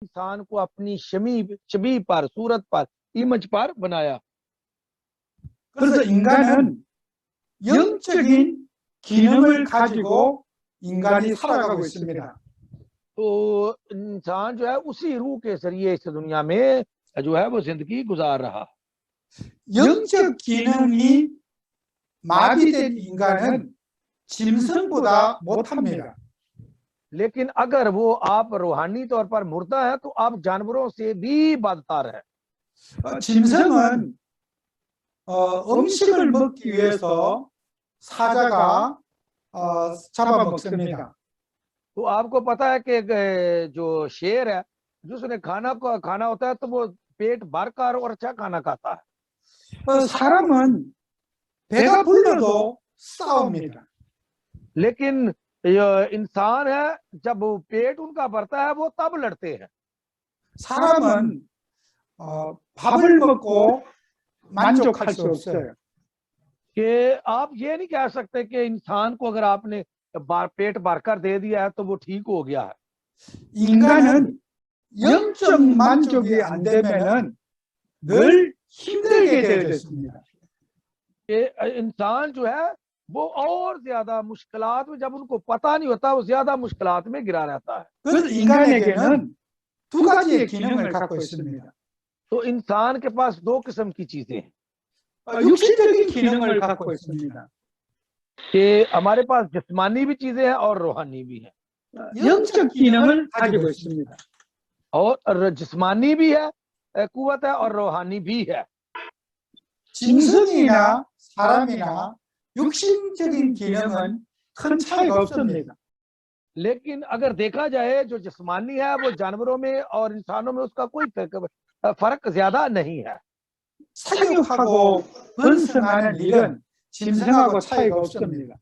इंसान को अपनी छवि पर, सूरत पर, इमेज पर बनाया। 그래서 인간은 영적인 기능을 가지고 인간이 살아가고 있습니다. तो इंसान जो है उसी रूह के जरिए इस दुनिया में जो है वो जिंदगी गुजार रहा। 영적 기능이 마비된 인간은 짐승보다 못합니다. लेकिन अगर वो आप रूहानी तौर पर मुर्दा है तो आप जानवरों से भी बदतर है। 짐승은 음식을 먹기 위해서 사자가 잡아먹습니다. तो आपको पता है कि जो शेर है जिसने खाना होता है तो वो पेट भरकर और अच्छा खाना खाता है। 사람은 배가 불러도 싸웁니다. लेकिन ये इंसान है जब वो पेट उनका भरता है वो तब लड़ते हैं। 사람은 밥을 먹고 만족할 수 없어요. कि आप ये नहीं कह सकते कि इंसान को अगर आपने पेट भरकर दे दिया है तो वो ठीक हो गया है। 인간은 영적 만족이 안 되면은 늘 힘들게 되어 있습니다. कि इंसान जो है वो और ज्यादा मुश्किलात में, जब उनको पता नहीं होता वो ज्यादा मुश्किलात में गिरा रहता है। 그래서 인간에게는 두 가지의 기능을 갖고 있습니다. तो इंसान के पास दो किस्म की चीजें हैं। 육신적인 기능을 갖고 있습니다. कि हमारे पास जिस्मानी भी चीजें हैं और रूहानी भी हैं। 영적 기능을 가지고 있습니다. और जिस्मानी भी है कुव्वत है और रूहानी भी है। 짐승이나 사람이나 육신적인 기능은 큰 차이가 없습니다. लेकिन अगर देखा जाए जो जिस्मानी है वो जानवरों में और इंसानों में उसका कोई फर्क ज्यादा नहीं है। 사육하고 번성하는 일은 짐승하고 차이가 없습니다.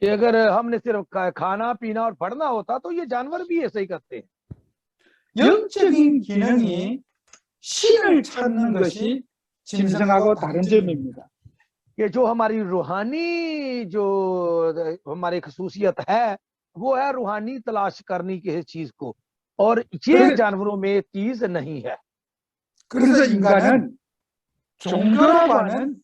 कि अगर हमने सिर्फ खाना पीना और पढ़ना होता तो ये जानवर भी ऐसे ही करते हैं। 영적인 기능이 신을 찾는 것이 짐승하고 다른 점입니다. कि जो हमारी रूहानी जो हमारी खसूसियत है वो है रूहानी तलाश करने की चीज को, और ये जानवरों में चीज नहीं है। 그래서 인간은 종교라고 하는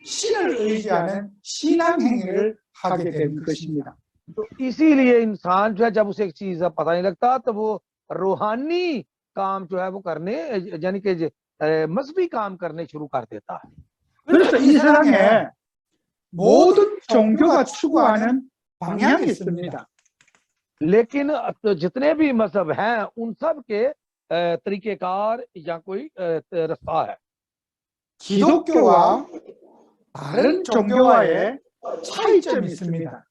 신을 의지하는 신앙 행위를 하게 된 것입니다. तो इसीलिए इंसान जो है जब उसे एक चीज का पता नहीं लगता तो वो रूहानी काम जो है वो करने, यानी कि मजहबी काम करने शुरू कर देता है। 그래서 이 세상에 모든 종교가 추구하는 방향이 있습니다. लेकिन तो जितने भी मजहब हैं उन सब के तरीकेकार या कोई रास्ता है। 기독교와 다른 종교와의 차이점이 있습니다.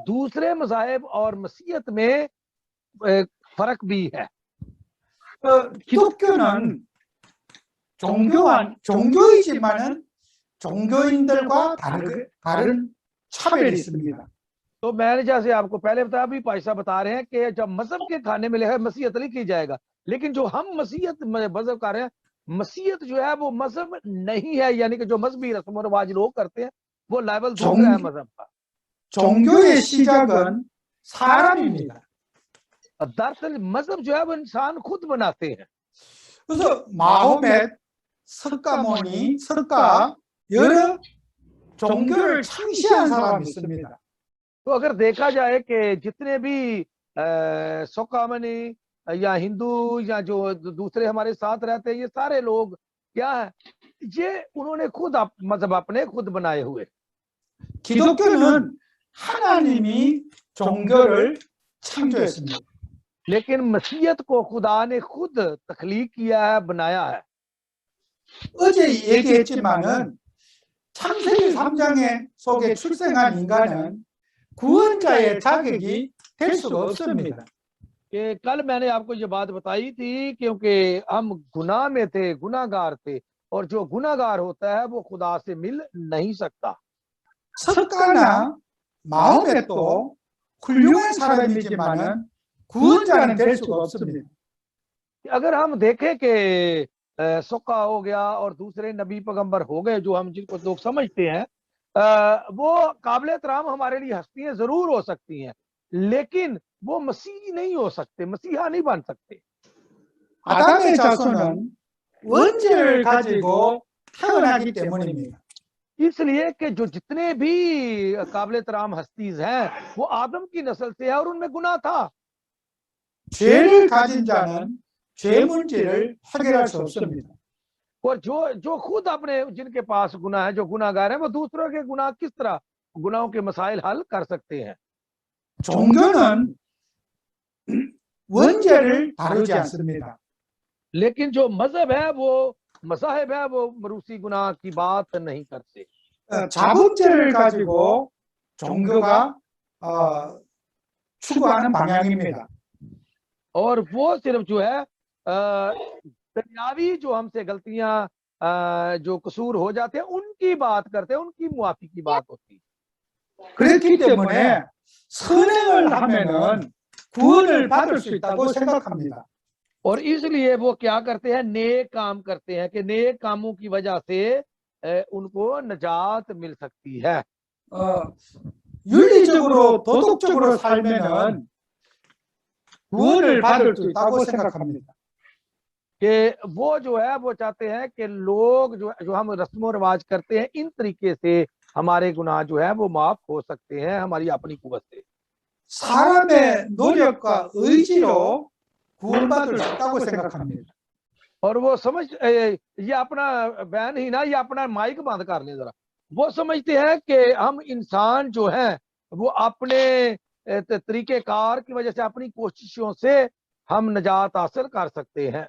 दूसरे मज़ाहिब और मसीहत में फर्क भी है। 기독교는 종교이지만은 종교인들과 다른 차별이 있습니다. तो मैंने जैसे आपको पहले बताया, अभी पैसा बता रहे हैं कि जब मजहब के खाने में लिखा मसीहत नहीं की जाएगा, लेकिन जो हम मसीहत मजहब कर रहे हैं, मसीहत जो है वो मजहब नहीं है, यानी कि जो मजहबी रस्म रिवाज लोग करते हैं वो लेवल दूसरा है मजहब का। 종교의 시작은 사람입니다. दरअसल मजहब जो है वो इंसान खुद बनाते हैं। 그래서 마호멧, 석가 여러 종교를 창시한 사람이 있습니다. तो अगर देखा जाए कि जितने भी सोकामनी या हिंदू या जो दूसरे हमारे साथ रहते हैं, ये सारे लोग क्या है, ये उन्होंने खुद मजहब अपने खुद बनाए हुए। 기독교는 하나님이 종교를 창조했습니다. लेकिन मसीहत को खुदा ने खुद तख्लीक किया है, बनाया है। 어제 얘기했지만은 창세기 3장에 속에 출생한 인간은 구원자의 자격이 될 수가 없습니다. कि कल मैंने आपको ये बात बताई थी, क्योंकि हम गुनाह में थे, गुनाहगार थे, और जो गुनाहगार होता है वो खुदा से मिल नहीं सकता। 석가나 마호멧도 훌륭한 사람이지만은 구원자는 될 수가 없습니다. अगर हम देखें कि सुक्का हो गया और दूसरे नबी पैगंबर हो गए जो हम जिनको लोग समझते हैं, वो काबिल एहतराम हमारे लिए हस्तियां जरूर हो सकती हैं, लेकिन वो मसीह नहीं हो सकते, मसीहा नहीं बन सकते। 아담의 자손은 원죄를 가지고 태어나기 때문입니다. इसलिए कि जो जितने भी काबिल तराम हस्तीज हैं वो आदम की नस्ल से है और उनमें गुनाह था। 죄를 가진 자는 죄 문제를 해결할 수 없습니다. और जो खुद अपने जिनके पास गुनाह है, जो गुनाहगार हैं, वो दूसरों के गुनाह किस तरह गुनाहों के मसाइल हल कर सकते हैं। 종교는 원죄를 다루지 않습니다. लेकिन जो मजहब है वो मसाहिब है वो मरूसी गुनाह की बात नहीं करते। 자범죄를 가지고 종교가 추구하는 방향입니다. और वो सिर्फ जो है दुनियावी जो हमसे गलतियां जो कसूर हो जाते हैं उनकी बात करते हैं, उनकी मुआफी की बात होती है। 그렇기 때문에 선행을 하면은 구원을 받을 수 있다고 생각합니다. और इसलिए वो क्या करते हैं, नेक काम करते हैं कि नेक कामों की वजह से उनको नजात मिल सकती है। 윤리적으로 도덕적으로 살면은 구원을 받을 수 있다고 생각합니다. कि वो जो है वो चाहते हैं कि लोग जो हम रस्मों रिवाज करते हैं इन तरीके से हमारे गुनाह जो है वो माफ हो सकते हैं हमारी अपनी कुव्वत से। 사람의 노력과 의지로 구원받을 수 있다고 생각합니다. और वो समझ ये अपना बयान ही ना, ये अपना माइक बंद कर लें जरा। वो समझते हैं कि हम इंसान जो हैं वो अपने तरीकेकार की वजह से अपनी कोशिशों से हम नजात हासिल कर सकते हैं।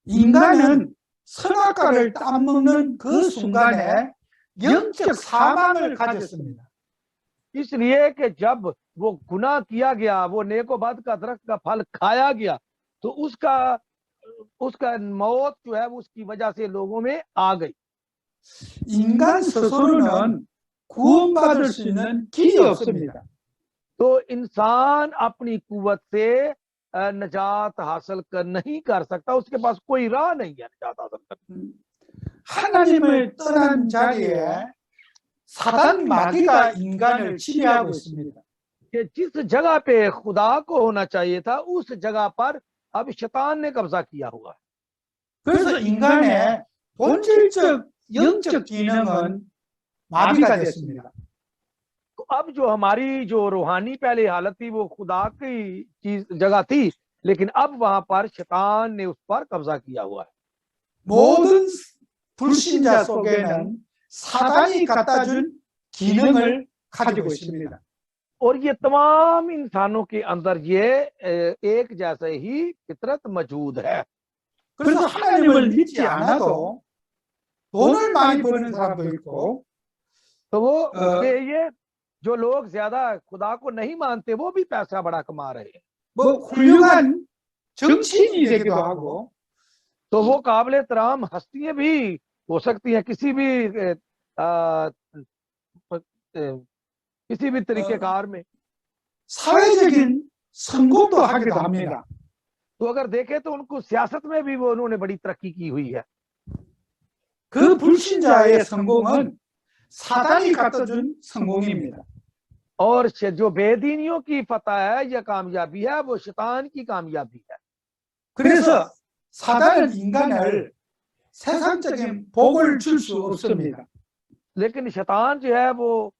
인간은 선악과를 따먹는 그 순간에 영적 사망을 가졌습니다. इसलिए कि जब वो गुनाह किया गया, वो नेकोबद का दरख्त का फल खाया गया, तो उसका मौत जो है उसकी वजह से लोगों में आ गई। 인간 스스로는 구원받을 수 있는 길이 없습니다. तो इंसान अपनी कुव्वत से नजात हासिल नहीं कर सकता, उसके पास कोई राह नहीं है नजात हासिल करने। 하나님을 떠난 자리에 사단 마귀가 인간을 지배하고 있습니다. कि जिस जगह पे खुदा को होना चाहिए था उस जगह पर अब शैतान ने कब्जा किया हुआ है। 그래서 인간의 본질적 영적 기능은 마비가 됐습니다. तो अब जो हमारी जो रूहानी पहले हालत थी वो खुदा की चीज जगह थी, लेकिन अब वहां पर शैतान ने उस पर कब्जा किया हुआ है। 모든 불신자 속에는 사단이 갖다 준 기능을 가지고 있습니다. और ये तमाम इंसानों के अंदर ये एक जैसे ही फितरत मौजूद है। 그래서 하나님을 믿지 않아도 돈을 많이 버는 사람도 있고, तो वो ये जो लोग ज्यादा खुदा को नहीं मानते वो भी पैसा बड़ा कमा रहे हैं। 뭐 훌륭한 정치인이 되기도 하고, तो वो काबिल तराम हस्तियां भी हो सकती हैं किसी भी तरीकेकार में। 사회적인 성공도 하기도 합니다. तो अगर देखें तो उनको सियासत में भी वो उन्होंने बड़ी तरक्की की हुई है। 그 불신자의 성공은 사단이 갖다 준 성공입니다. और जो बेदीनियों की फतह है या कामयाबी है वो शैतान की कामयाबी है। 그래서 사단은 인간을 세상적인 복을 줄 수 없습니다. लेकिन शैतान जो है वो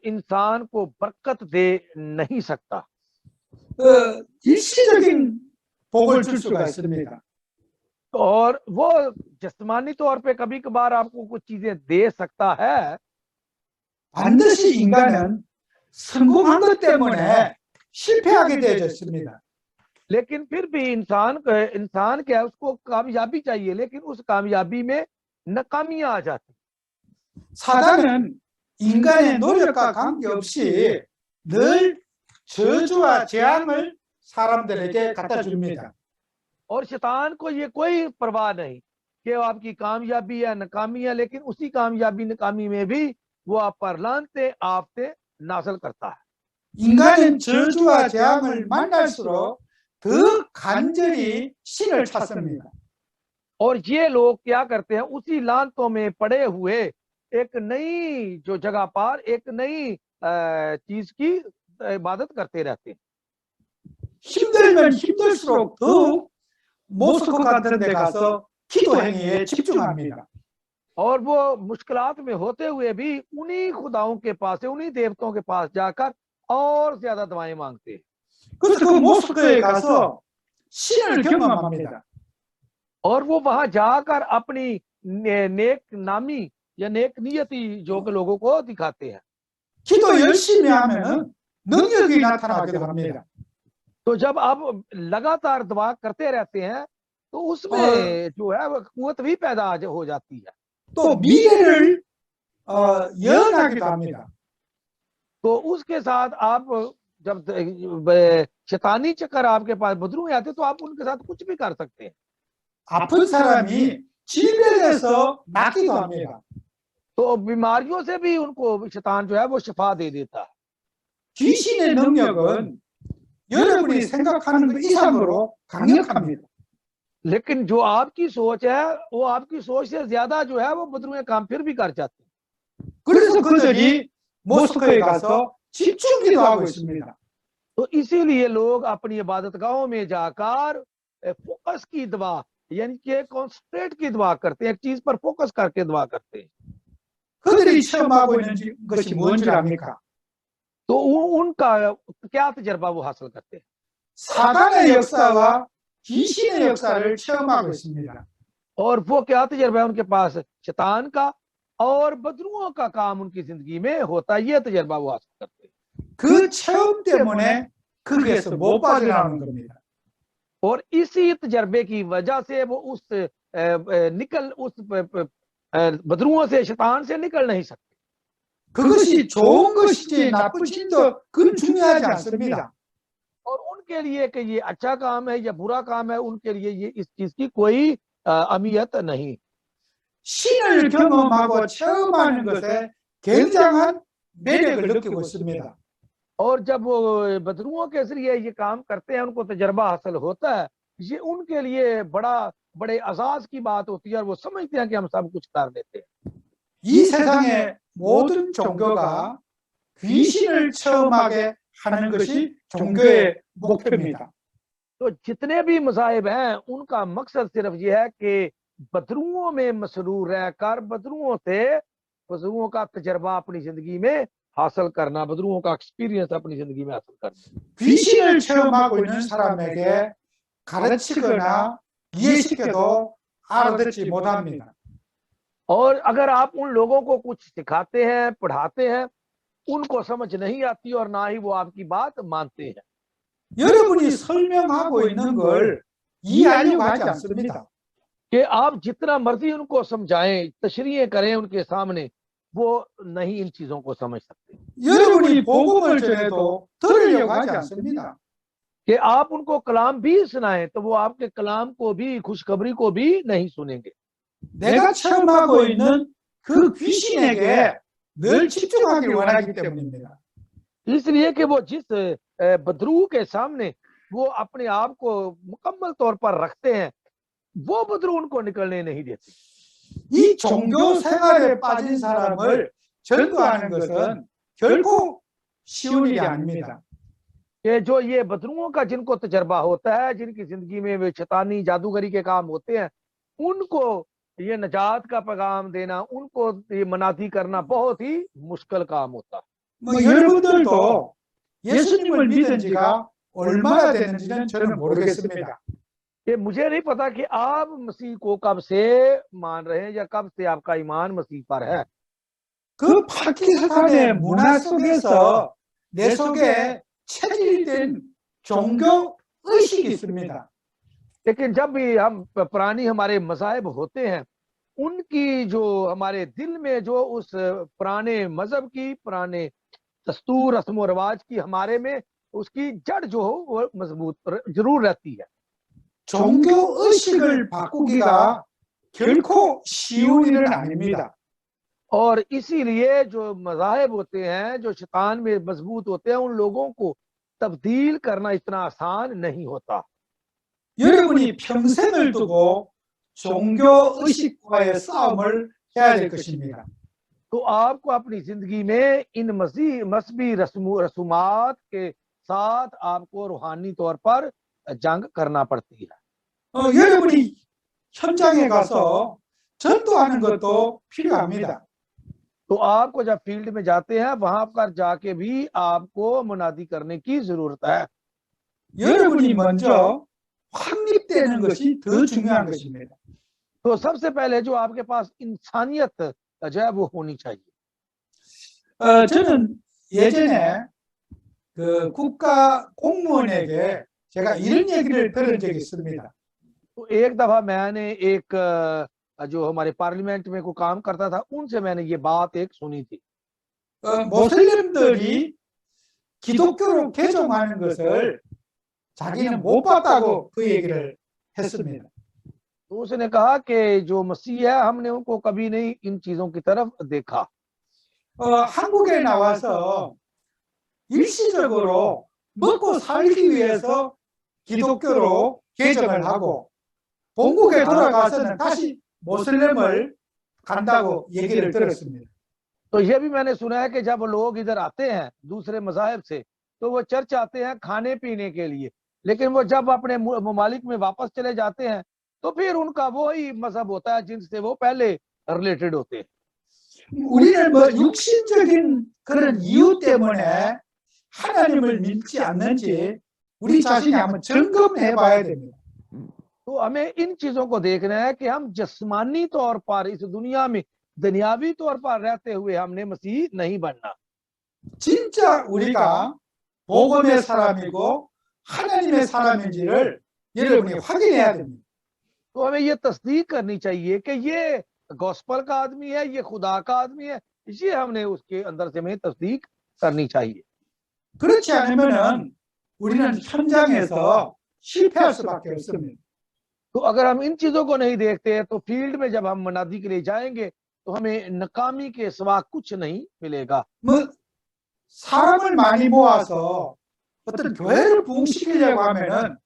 इंसान को बरकत दे नहीं सकता। 일시적인 복을 줄 수가 있습니다. और वो जिस्मानी तौर पे कभी कभार आपको कुछ चीजें दे सकता है। 반드시 인간은 성공한 것 때문에 실패하게 되어 있습니다. लेकिन फिर भी इंसान क्या है, उसको कामयाबी चाहिए, लेकिन उस कामयाबी में नाकामियां आ जाती। 사단은 인간의 노력과 관계없이 늘 저주와 재앙을 사람들에게 갖다 줍니다. और शैतान को ये कोई परवाह नहीं कि आपकी कामयाबी है नाकामी है, लेकिन उसी कामयाबी नाकामी में भी वो आप पर लानते आपसे नाज़िल करता है। 인간은 저주와 재앙을 만날수록 더 간절히 신을 찾습니다. और ये लोग क्या करते हैं, उसी लानतों में पड़े हुए एक नई जो जगह पर एक नई चीज की इबादत करते रहते हैं। 힘들면 힘들수록 더욱 모스크 같은 데 가서 기도 행위에 집중합니다. और वो मुश्किलात में होते हुए भी उन्हीं खुदाओं के पास से, उन्हीं देवताओं के पास जाकर और ज्यादा दुआएं मांगते हैं। 그래서 그 모스크에 가서 신을 경험합니다. और वो वहां जाकर अपनी नेक नामी या नेक नियति जो के लोगों को दिखाते हैं। 기도 열심히 하면은 능력이 나타나기도 합니다. तो जब आप लगातार दुआ करते रहते हैं तो उसमें जो है वो कुव्वत भी पैदा हो जाती है। 또 미래를 예언하기도 합니다. तो उसके साथ आप जब शैतानी चक्कर आपके पास बदरू में आते तो आप उनके साथ कुछ भी कर सकते हैं। 아픈 사람이 질병에서 낫기도 합니다. तो बीमारियों से भी उनको शैतान जो है वो शिफा दे देता है। 귀신의 능력은 여러분이 생각하는 것 이상으로 강력합니다. लेकिन जो आपकी सोच है वो आपकी सोच से ज्यादा जो है वो बदरू में काम फिर भी कर जाते हैं। 그래서 그들이 모스크에 가서 집중 기도하고 있습니다. तो इसीलिए लोग अपनी इबादतगाहों में जाकर फोकस की दुआ यानी कि कॉन्सेंट्रेट की दुआ करते हैं, एक चीज पर फोकस करके दुआ करते हैं। 그들이 체험하고 있는 것이 뭔지 압니까? तो उनका क्या तजर्बा वो हासिल करते हैं? 사단의 역사와 귀신의 역사를 체험하고 있습니다. और वो क्या तजर्बा है उनके पास? शैतान का और बदरुओं का काम उनकी जिंदगी में होता है, ये तजर्बा वो हासिल करते हैं। 그 체험 때문에 거기에서 못 빠져나오는 겁니다. और इसी तजर्बे की वजह से वो उस बदरुओं से, शैतान से निकल नहीं सकते। 그것이 좋은 것인지 나쁜지도 그건 중요하지 않습니다. और उनके लिए कि ये अच्छा काम है या बुरा काम है, उनके लिए ये इस चीज की कोई अहमियत नहीं। 신을 경험하고 체험하는 것에 굉장한 매력을 느끼고 있습니다. और जब वो बदरुओं के जरिए ये काम करते हैं, उनको तजर्बा हासिल होता है, ये उनके लिए बड़े अजाज की बात होती है और वो समझते हैं कि हम सब कुछ कर लेते हैं। 이 세상의 모든 종교가 귀신을 체험하게 하는 것이 종교의 목표입니다. तो जितने भी मज़ाहिब हैं उनका मकसद सिर्फ ये है कि बदरुओं में मसरूर रहकर बदरुओं का तजर्बा अपनी जिंदगी में हासिल करना, बदरुओं का एक्सपीरियंस अपनी जिंदगी में हासिल करना। 귀신을 체험하고 있는 사람에게 가르치거나 이해시켜도 알아듣지 못합니다. और अगर आप उन लोगों को कुछ सिखाते हैं, पढ़ाते हैं, उनको समझ नहीं आती और ना ही वो आपकी बात मानते हैं। 여러분이 설명하고 있는 걸 이해하려고 하지 않습니다. कि आप जितना मर्जी उनको समझाएं, तशरीह करें उनके सामने, वो नहीं इन चीजों को समझ सकते। 여러분이 복음을 전해도 들으려고 하지 않습니다. कि आप उनको कलाम भी सुनाएं तो वो आपके कलाम को भी, खुशखबरी को भी नहीं सुनेंगे। 내가 체험하고 있는 그 귀신에게 늘 집중하길 원하기 때문입니다. इसलिए कि वो जिस बदरू के सामने वो अपने आप को मुकम्मल तौर पर रखते हैं, वो बदरू उनको निकलने नहीं देते। 이 종교 생활에 빠진 사람을 전도하는 것은 결코 쉬운 일이 아닙니다. कि जो ये बदरुओं का जिनको तजर्बा होता है, जिनकी जिंदगी में वे शैतानी जादूगरी के काम होते हैं, उनको ये नजात का पैगाम देना, उनको ये मनाती करना बहुत ही मुश्किल काम होता है। 여러분들도 예수님을 믿은 지가 얼마나 됐는지는 저는 모르겠습니다. कि मुझे नहीं पता कि आप मसीह को कब से मान रहे हैं या कब से आपका ईमान मसीह पर है। 그 파키스탄의 문화 속에서 내 속에 체질된 종교 의식이 있습니다. लेकिन जब भी हम पुरानी हमारे मज़ाहिब होते हैं, उनकी जो हमारे दिल में जो उस पुराने मजहब की, पुराने दस्तूर रस्म व रिवाज की हमारे में उसकी जड़ जो हो वो मजबूत जरूर रहती है। 종교 의식을 바꾸기가 결코 쉬운 일은 아닙니다. और इसीलिए जो मज़ाहिब होते हैं, जो शैतान में मजबूत होते हैं, उन लोगों को तब्दील करना इतना आसान नहीं होता। 여러분이 평생을 두고 종교 의식과의 싸움을 해야 될 것입니다. तो आपको अपनी जिंदगी में इन मजहबी रसूमात के साथ आपको रूहानी तौर पर जंग करना पड़ती है। 여러분이 현장에 가서 전도하는 것도 필요합니다. तो आपको जब फील्ड में जाते हैं वहां पर जाके भी आपको मुनादी करने की जरूरत है। 여러분이 먼저 확립되는 것이 더 중요한 것입니다. तो सबसे पहले जो आपके पास इंसानियत जो है वो होनी चाहिए। 저는 예전에 그 국가 공무원에게 제가 이런 얘기를 들은 적이 있습니다. तो एक दफा मैंने एक जो हमारे पार्लियामेंट में को काम करता था उनसे मैंने ये बात एक सुनी थी। 모슬림들이 기독교로 개종하는 것을 자기는 못 봤다고 그 얘기를 했습니다. तो उसने कहा कि जो मसीह है हमने उनको कभी नहीं इन चीजों की तरफ देखा। 한국에 나와서 일시적으로 먹고 살기 위해서 기독교로 개종을 하고 본국에 돌아가서는 다시 모슬렘을 간다고 얘기를 들었습니다. तो ये भी मैंने सुना है कि जब लोग इधर आते हैं दूसरे मज़ाहिब से तो वो चर्च आते हैं खाने पीने के लिए, लेकिन वो जब अपने ममालिक में वापस चले जाते हैं तो फिर उनका वही मजहब होता है जिनसे वो पहले रिलेटेड होते हैं। 우리는 뭐 육신적인 그런 이유 때문에 하나님을 믿지 않는지 우리 자신이 한번 점검해 봐야 됩니다. तो हमें इन चीजों को देखना है कि हम जिस्मानी तौर पर इस दुनिया में दुनियावी तौर पर रहते हुए हमने मसीह नहीं बनना। 진짜 우리가 복음의 사람이고 하나님의 사람인지를 여러분이 확인해야 됩니다. तो हमें ये तस्दीक करनी चाहिए कि ये गॉस्पल का आदमी है, ये खुदा का आदमी है, ये हमने उसके अंदर से हमें तस्दीक करनी चाहिए। 그렇지 않으면은 우리는 현장에서 실패할 수밖에 없습니다. तो अगर हम इन चीजों को नहीं देखते तो फील्ड में जब हम मनादी के लिए जाएंगे तो हमें नाकामी के सिवा कुछ नहीं मिलेगा। 뭐 사람을 많이 모아서 어떤 교회를 부흥시키려고 하면은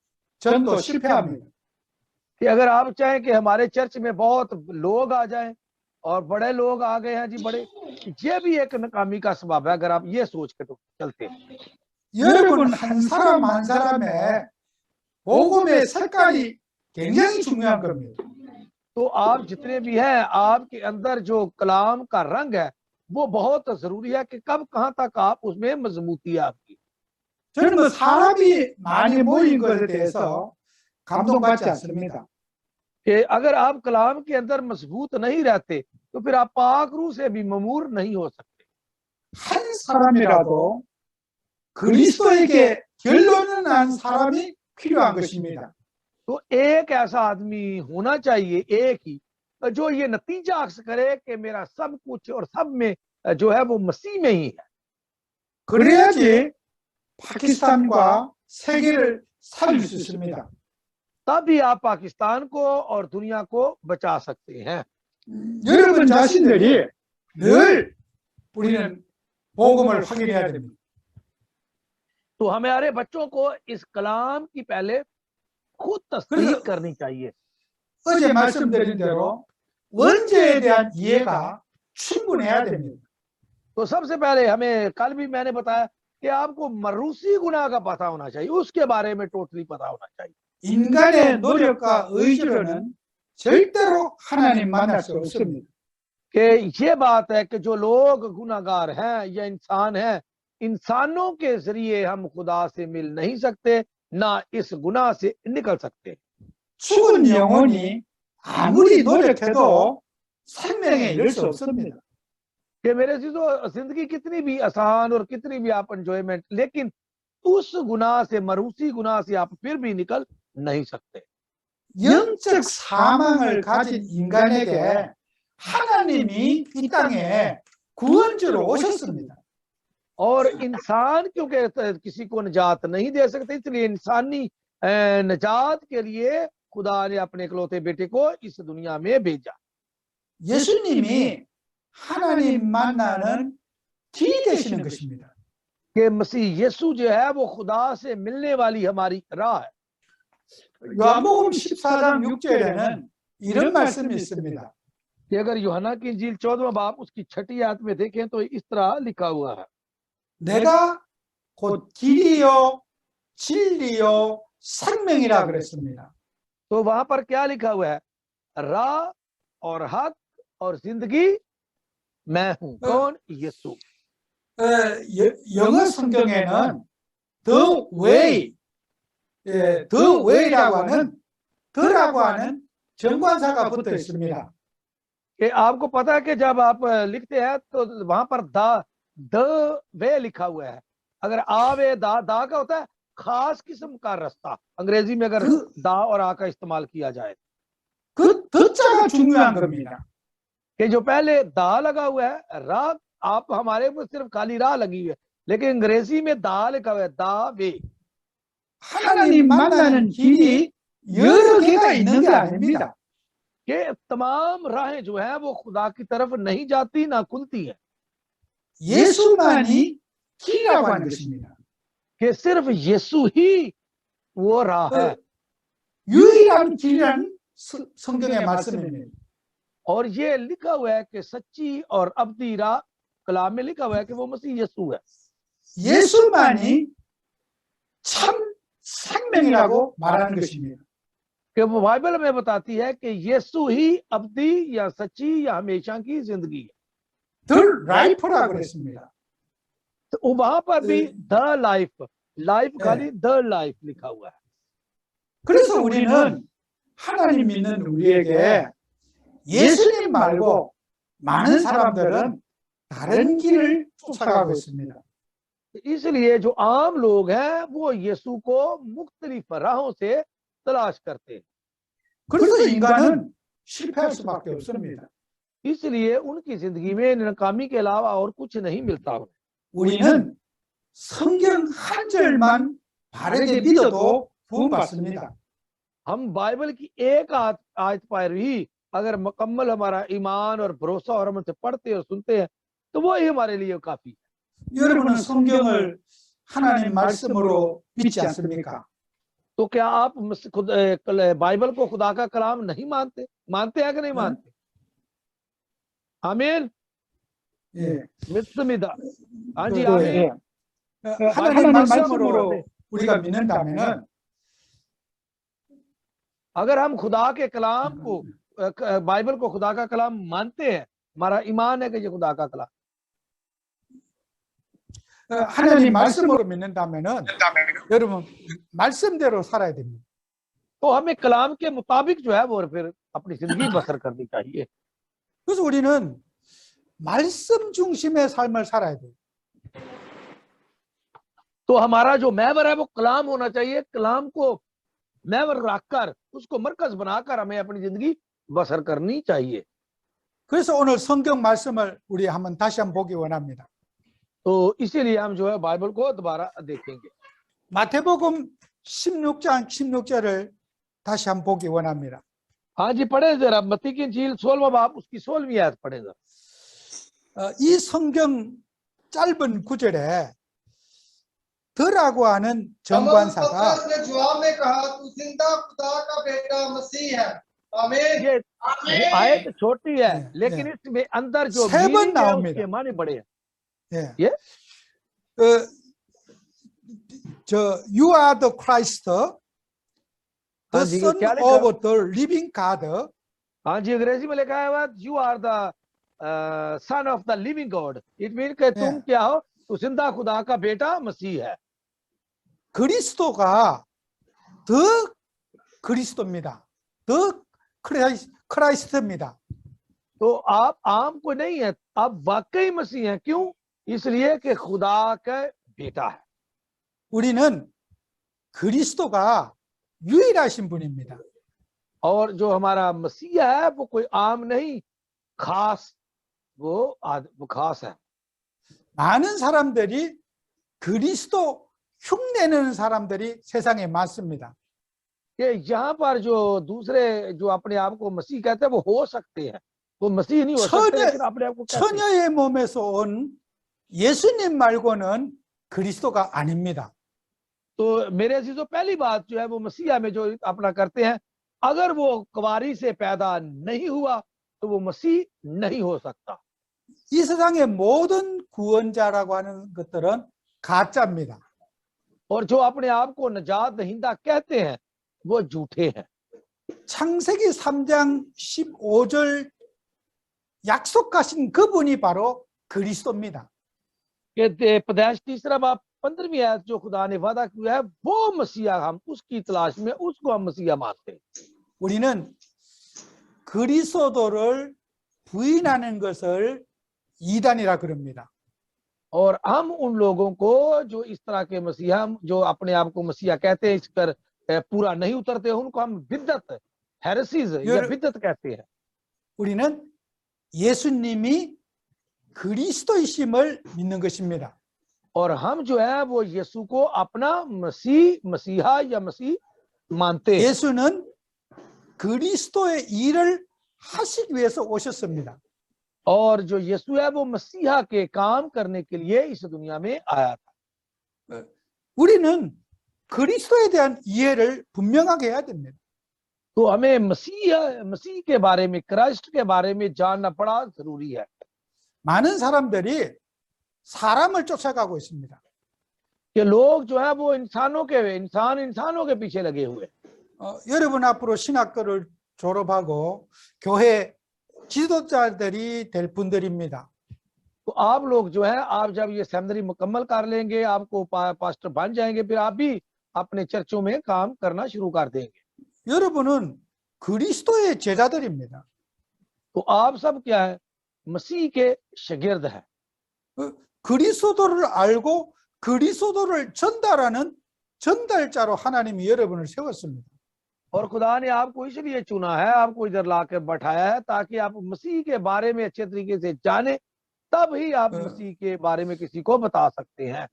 전도 실패합니다. कि अगर आप चाहें कि हमारे चर्च में बहुत लोग आ जाएं और बड़े लोग आ गए हैं जी बड़े, ये भी एक नाकामी का सबब है अगर आप ये सोच के तो चलते हैं। 여러분 한 사람 한 사람의 복음의 색깔이 굉장히 중요한 겁니다. तो आप जितने भी हैं आपके अंदर जो कलाम का रंग है वो बहुत जरूरी है कि कब कहां तक आप उसमें मजबूती है आपकी। 저는 뭐 사람이 많이 모인 것에 대해서 감동받지 않습니다. कि अगर आप कलाम के अंदर मजबूत नहीं रहते तो फिर आप पाक रूह से भी ममूर नहीं हो सकते। 한 사람이라도 그리스도에게 결론을 난 사람이 필요한 것입니다. तो एक ऐसा आदमी होना चाहिए, एक ही, जो ये नतीजा अक्स करे कि मेरा सब कुछ और सब में जो है वो मसीह में ही है। 그래야지 파키스탄과 세계를 살릴 수 있습니다. तभी आप पाकिस्तान को और दुनिया को बचा सकते हैं। 여러분 자신들이 늘 우리는 복음을 확인해야 됩니다. तो हमारे बच्चों को इस कलाम की पहले खुद तस्दीक करनी चाहिए। 어제 말씀드린 대로 원죄에 대한 이해가 충분해야 됩니다. तो सबसे पहले हमें कल भी मैंने बताया कि आपको मरूसी गुनाह का पता होना चाहिए, उसके बारे में टोटली पता होना चाहिए। 인간의 노력과 의지로는 절대로 하나님 만날 수 없습니다. कि ये बात है कि जो लोग गुनाहगार हैं या इंसान हैं, इंसानों के जरिए हम खुदा से मिल नहीं सकते, ना इस गुनाह से निकल सकते। 죽은 영혼이 아무리 노력해도 생명에 이를 수 없습니다. कि मेरे चीजों जिंदगी कितनी भी आसान और कितनी भी आप एंजॉयमेंट, लेकिन उस गुनाह से, मरूसी गुनाह से आप फिर भी निकल नहीं सकते। 영적 사망을 가진 인간에게 하나님이 이 땅에 구원주로 오셨습니다. और इंसान क्योंकि किसी को निजात नहीं दे सकते, इसलिए इंसानी निजात के लिए खुदा ने अपने इकलौते बेटे को इस दुनिया में भेजा। 예수님이 하나님 만나는 길 되시는 것입니다. कि मसीह यीशु जो है वो खुदा से मिलने वाली हमारी राह है। 요한복음 14장 6절에는 이런 말씀이 있습니다. कि अगर यूहन्ना की इंजील 14वां बाब उसकी 6ठी आयत में देखें तो इस तरह लिखा हुआ है, 내가 곧 길이요 진리요 생명이라 그랬습니다. तो वहां पर क्या लिखा हुआ है? राह और हक और जिंदगी मैं हूं। कौन? यीशु। 영어 성경에는 the way, the way라고 하는 the라고 하는 정관사가 붙어 있습니다. कि आपको पता है कि जब आप लिखते हैं तो वहां पर द वे लिखा हुआ है। अगर आ वे दा का होता है खास किस्म का रास्ता। अंग्रेजी में अगर दा और आ का इस्तेमाल किया जाए 그 더자가 중요한 겁니다. कि जो पहले दा लगा हुआ है राह, आप हमारे में सिर्फ खाली राह लगी हुई है, लेकिन अंग्रेजी में दा लिखा हुआ है, दा वे। 하나님 만나는 길이 여러 개가 있는 게 아닙니다. कि तमाम राहें जो है वो खुदा की तरफ नहीं जाती ना खुलती है, 예수만이 길이라고 하는 것입니다. कि सिर्फ यीशु ही वो राह है। 유일한 길이라는 성경의 말씀입니다. और ये लिखा हुआ है कि सच्ची और अब्दी राह, कलाम में लिखा हुआ है कि वो मसीह यीशु है। 예수만이 참 생명이라고 말하는 것입니다. कि वो बाइबल में बताती है कि यीशु ही अब्दी या सच्ची या हमेशा की जिंदगी है। The life라고 그랬습니다. तो वहां पर भी द लाइफ खाली द लाइफ लिखा हुआ है। 그래서 우리는 하나님 믿는 우리에게 예수님 말고 많은 사람들은 다른 길을 쫓아가고 있습니다. इसलिए जो आम लोग हैं वो यीशु को मुख्तलिफ राहों से तलाश करते हैं। 그래서 인간은 실패할 수밖에 없습니다. इसलिए उनकी जिंदगी में नाकामी के अलावा और कुछ नहीं मिलता उन्हें। 우리는 성경 한 절만 바르게 믿어도 구원받습니다. हम बाइबल की एक आयत पर भी अगर मुकम्मल हमारा ईमान और भरोसा और हम उनसे पढ़ते और सुनते हैं तो वो ही हमारे लिए काफी है। 여러분은 성경을 하나님 말씀으로 믿지 않습니까? तो क्या आप बाइबल को खुदा का कलाम नहीं मानते? मानते हैं कि नहीं मानते? आमीन। 믿습니다। हाँ जी आमीन। 하나님 말씀으로 우리가 믿는다면은 अगर हम खुदा के कलाम को बाइबल को खुदा का कलाम मानते हैं, हमारा ईमान है कि ये खुदा का कलाम। 하나님 말씀으로 믿는다면은 여러분 말씀대로 살아야 됩니다. तो हमें कलाम के मुताबिक जो है वो फिर अपनी जिंदगी बसर करनी चाहिए। 그래서 우리는 말씀 중심의 삶을 살아야 돼요. तो हमारा जो महवर है वो कलाम होना चाहिए। कलाम को महवर रखकर उसको मरकज बनाकर हमें अपनी जिंदगी बसर करनी चाहिए। 그래서 오늘 성경 말씀을 우리 한번 다시 한번 보기 원합니다. तो इसीलिए हम जो है बाइबल को दोबारा देखेंगे। 마태복음 16장 16절을 다시 한번 보기 원합니다. हाँ जी पढ़े जरा मत्ती की इंजील 16वां बाब उसकी 16वीं आयत पढ़े जरा। 이 성경 짧은 구절에 더라고 하는 정관사가 ये आयत छोटी है लेकिन इसमें अंदर जो मीनिंग है उसके माने बड़े हैं। 예. You are the Christ, the Son of the living God. हाँ जी अंग्रेजी में लिखा है You are the Son of the living God. It means कि तुम क्या हो? तो जिंदा खुदा का बेटा मसीह है। 그리스도가 더 그리스도입니다. 더 크라이스트입니다. तो आप आम को नहीं है, आप वाकई मसीह हैं। क्यों? इसलिए कि खुदा का बेटा है। 우리는 그리스도가 유일하신 분입니다. और जो हमारा मसीह है वो कोई आम नहीं, खास वो खास है। 많은 사람들이 그리스도 흉내내는 사람들이 세상에 많습니다. कि यहाँ पर जो दूसरे जो अपने आप को मसीह कहते हैं वो हो सकते हैं, वो मसीह नहीं हो सकते लेकिन अपने आप को 처녀의 몸에서 온 예수님 말고는 그리스도가 아닙니다. तो मेरे अजीजों पहली बात जो है वो मसीहा में जो अपना करते हैं, अगर वो कुंवारी से पैदा नहीं हुआ तो वो मसीह नहीं हो सकता। 이 세상의 모든 구원자라고 하는 것들은 가짜입니다. और जो अपने आप को नजात दहिंदा कहते हैं वो झूठे हैं। 창세기 3장 15절 약속하신 그분이 바로 그리스도입니다. कहते पैदाइश तीसरा बाब 15वीं आयत जो खुदा ने वादा किया है वो मसीहा, हम उसकी तलाश में उसको हम मसीहा मानते हैं। 우리는 그리스도를 부인하는 것을 이단이라 그럽니다. और हम उन लोगों को जो इस तरह के मसीहा, जो अपने आप को मसीहा कहते हैं, इस पर पूरा नहीं उतरते, उनको हम बिद्दत, हेरेसीज या बिद्दत कहते हैं। 우리는 예수님이 그리스도이심을 믿는 것입니다. और हम जो है वो यीशु को अपना मसीहा या मसीह मानते हैं। 예수는 그리스도의 일을 하시기 위해서 오셨습니다. और जो यीशु है वो मसीहा के काम करने के लिए इस दुनिया में आया था। 우리는 그리스도에 대한 이해를 분명하게 해야 됩니다. तो हमें मसीह के बारे में, क्राइस्ट के बारे में जानना बड़ा जरूरी है। 많은 사람들이 사람을 쫓아가고 있습니다. कि लोग जो है वो इंसानों के पीछे लगे हुए। 여러분 앞으로 신학교를 졸업하고 교회 지도자들이 될 분들입니다. तो आप लोग जो है, आप जब ये सेमिनरी मुकम्मल कर लेंगे, आपको पास्टर बन जाएंगे, फिर आप भी अपने चर्चों में काम करना शुरू कर देंगे। 여러분은 그리스도의 제자들입니다. तो आप सब क्या है? मसीह के शागिर्द है। 그리스도를 알고 그리스도를 전달하는 전달자로 하나님이 여러분을 세웠습니다. और खुदा ने आपको इसलिए चुना है, आपको इधर लाकर बैठाया है ताकि आप मसीह के बारे में अच्छे तरीके से जाने, तब ही आप मसीह के बारे में किसी को बता सकते हैं।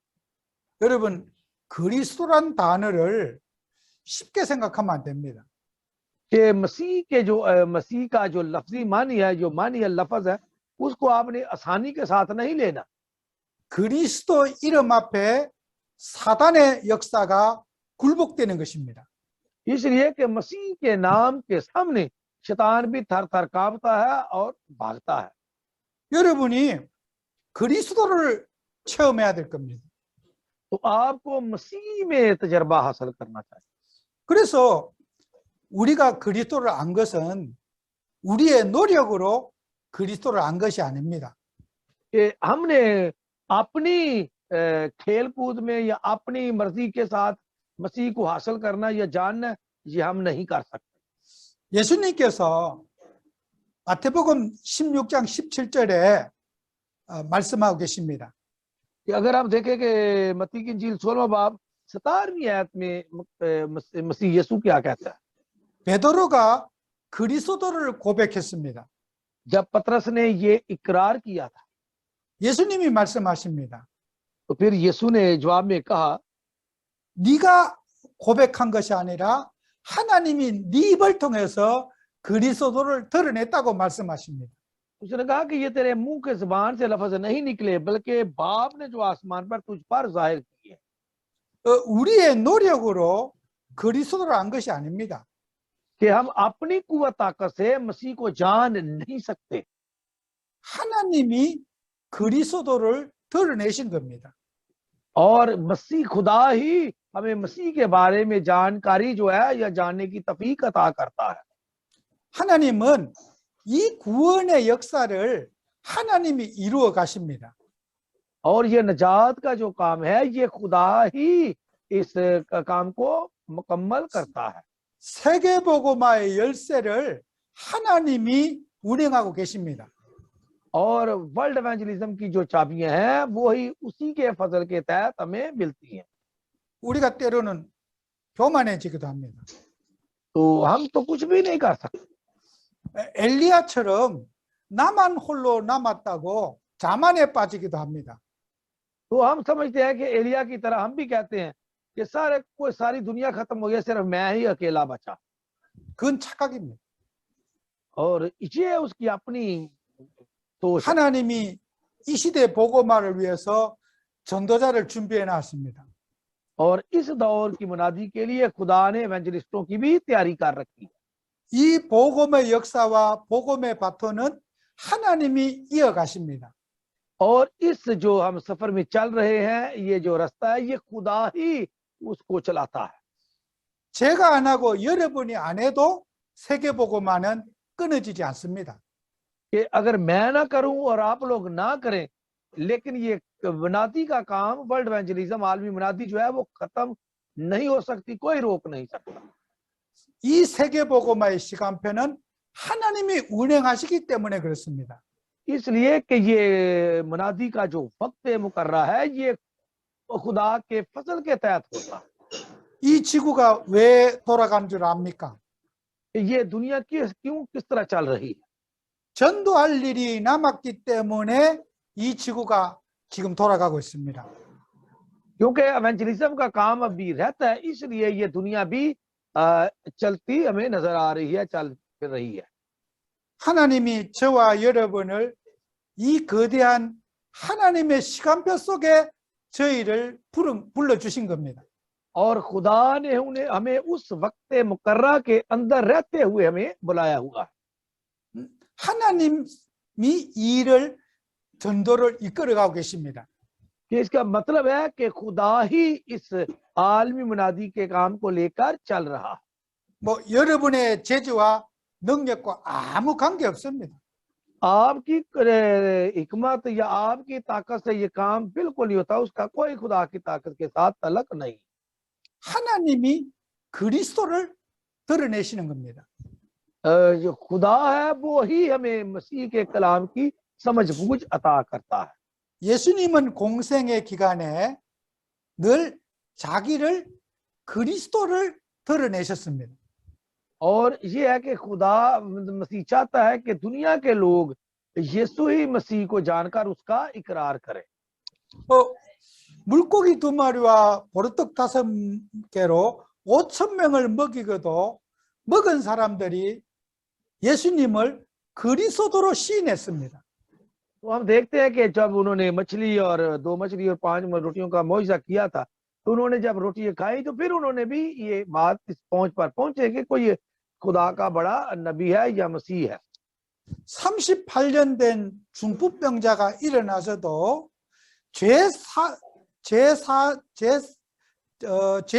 여러분 그리스도란 단어를 쉽게 생각하면 안 됩니다. कि मसीह का जो लफ्जी मानी है, जो मानी है लफ्ज है, उसको आपने आसानी के साथ नहीं लेना। 그리스도 이름 앞에 사단의 역사가 굴복되는 것입니다. इसलिए कि मसीह के नाम के सामने शैतान भी थर थर कांपता है और भागता है। 여러분이 그리스도를 체험해야 될 겁니다. तो आपको मसीह में तजर्बा हासिल करना चाहिए। 그래서 우리가 그리스도를 안 것은 우리의 노력으로 그리스도를 안 것이 아닙니다. कि हमने अपनी खेल कूद में या अपनी मर्जी के साथ मसीह को हासिल करना या जानना, ये हम नहीं कर सकते। 예수님께서 마태복음 16장 17절에 말씀하고 계십니다. कि अगर आप देखें कि मत्ती की इंजील 16वां बाब 17वीं आयत में मसीह यीशु क्या कहता है। 베드로가 그리스도를 고백했습니다. जब पतरस ने ये इकरार किया था, 예수님이 말씀하십니다. तो फिर यीशु ने जवाब में कहा, 네가 고백한 것이 아니라 하나님이 네 입을 통해서 그리스도를 드러냈다고 말씀하십니다. उसने कहा कि ये तेरे मुंह के जुबान से लफ्ज नहीं निकले, बल्कि बाप ने जो आसमान पर तुझ पर जाहिर किए। 우리의 노력으로 그리스도를 안 것이 아닙니다. कि हम अपनी कुव्वत ताकत से मसीह को जान नहीं सकते। 하나님이 그리스도를 드러내신 겁니다. और मसीह खुदा ही हमें मसीह के बारे में जानकारी जो है या जानने की तौफीक अता करता है। 하나님은 이 구원의 역사를 하나님이 이루어 가십니다. और ये नजात का जो काम है, ये खुदा ही इस काम को मुकम्मल करता है। 세계복음화의 열쇠를 하나님이 운행하고 계십니다. और वर्ल्ड एवेंजलिज्म की जो चाबियां हैं वो ही उसी के फजल के तहत हमें मिलती हैं। 우리가 때로는 교만해지기도 합니다. तो हम तो कुछ भी नहीं कर सकते। 엘리야처럼 나만 홀로 남았다고 자만에 빠지기도 합니다. तो हम समझते हैं कि एलिया की तरह हम भी कहते हैं कि सारी दुनिया खत्म हो गई, सिर्फ मैं ही अकेला बचा। 그건 착각입니다. और ये उसकी अपनी दोष है। 하나님이 이 시대 복음화를 위해서 전도자를 준비해 놨습니다. और इस दौर की मुनादी के लिए खुदा ने एवेंजलिस्टों की भी तैयारी कर रखी है। 이 복음의 역사와 복음의 바톤은 하나님이 이어가십니다. और इस जो हम सफर में चल रहे हैं, ये जो रास्ता है, ये खुदा ही उसको चलाता है। 제가 안 하고 여러분이 안 해도 세계복음화는 끊어지지 않습니다. कि अगर मैं ना करूं और आप लोग ना करें, लेकिन ये मनादी का काम, वर्ल्ड इवेंजलिज्म, आलमी मनादी जो है वो खत्म नहीं हो सकती, कोई रोक नहीं सकता। 이 세계복음화의 시간표는 하나님이 운행하시기 때문에 그렇습니다. इसलिए कि ये मनादी का जो वक्त मुकर्रा है ये खुदा के फसल के तहत होता है। 이 지구가 왜 돌아가는 줄 압니까? ये दुनिया किस तरह चल रही है? 전도할 일이 남았기 때문에 이 지구가 지금 돌아가고 있습니다. क्योंकि एवेंजलिज्म का काम अभी रहता है, इसलिए ये दुनिया भी चलती हमें नजर आ रही है, चल फिर रही है। 하나님이 저와 여러분을 이 거대한 하나님의 시간표 속에 저희를 불러주신 겁니다. और खुदा ने हमें उस वक्त मुकर्रा के अंदर रहते हुए हमें बुलाया हुआ है। 하나님이 이 일을 전도를 이끌어가고 계십니다. कि इसका मतलब है कि खुदा ही इस आलमी मुनादी के काम को लेकर चल रहा है। 뭐 여러분의 재주와 능력과 아무 관계 없습니다. आपकी हिकमत या आपकी ताकत से ये काम बिल्कुल नहीं होता, उसका कोई खुदा की ताकत के साथ तलक नहीं। 하나님이 그리스도를 드러내시는 겁니다. जो खुदा है वो ही हमें मसीह के कलाम की समझ बूझ अता करता है। 예수님은 공생의 기간에 늘 자기를 그리스도를 드러내셨습니다. और ये है कि खुदा मसीह चाहता है कि दुनिया के लोग यीशु ही मसीह को जानकर उसका इकरार करें। 물고기 2마리와 보리떡 5개로 5,000명을 먹이고도 먹은 사람들이 예수님을 그리스도로 시인했습니다. तो हम देखते हैं कि जब उन्होंने मछली और 2 मछली और 5 रोटियों का मुआवजा किया था, तो उन्होंने जब रोटियां खाई तो फिर उन्होंने भी ये बात इस पहुंच पर पहुंचे कि कोई खुदा का बड़ा नबी है या मसीह है। 38년 된 중풍병자가 일어나서도 죄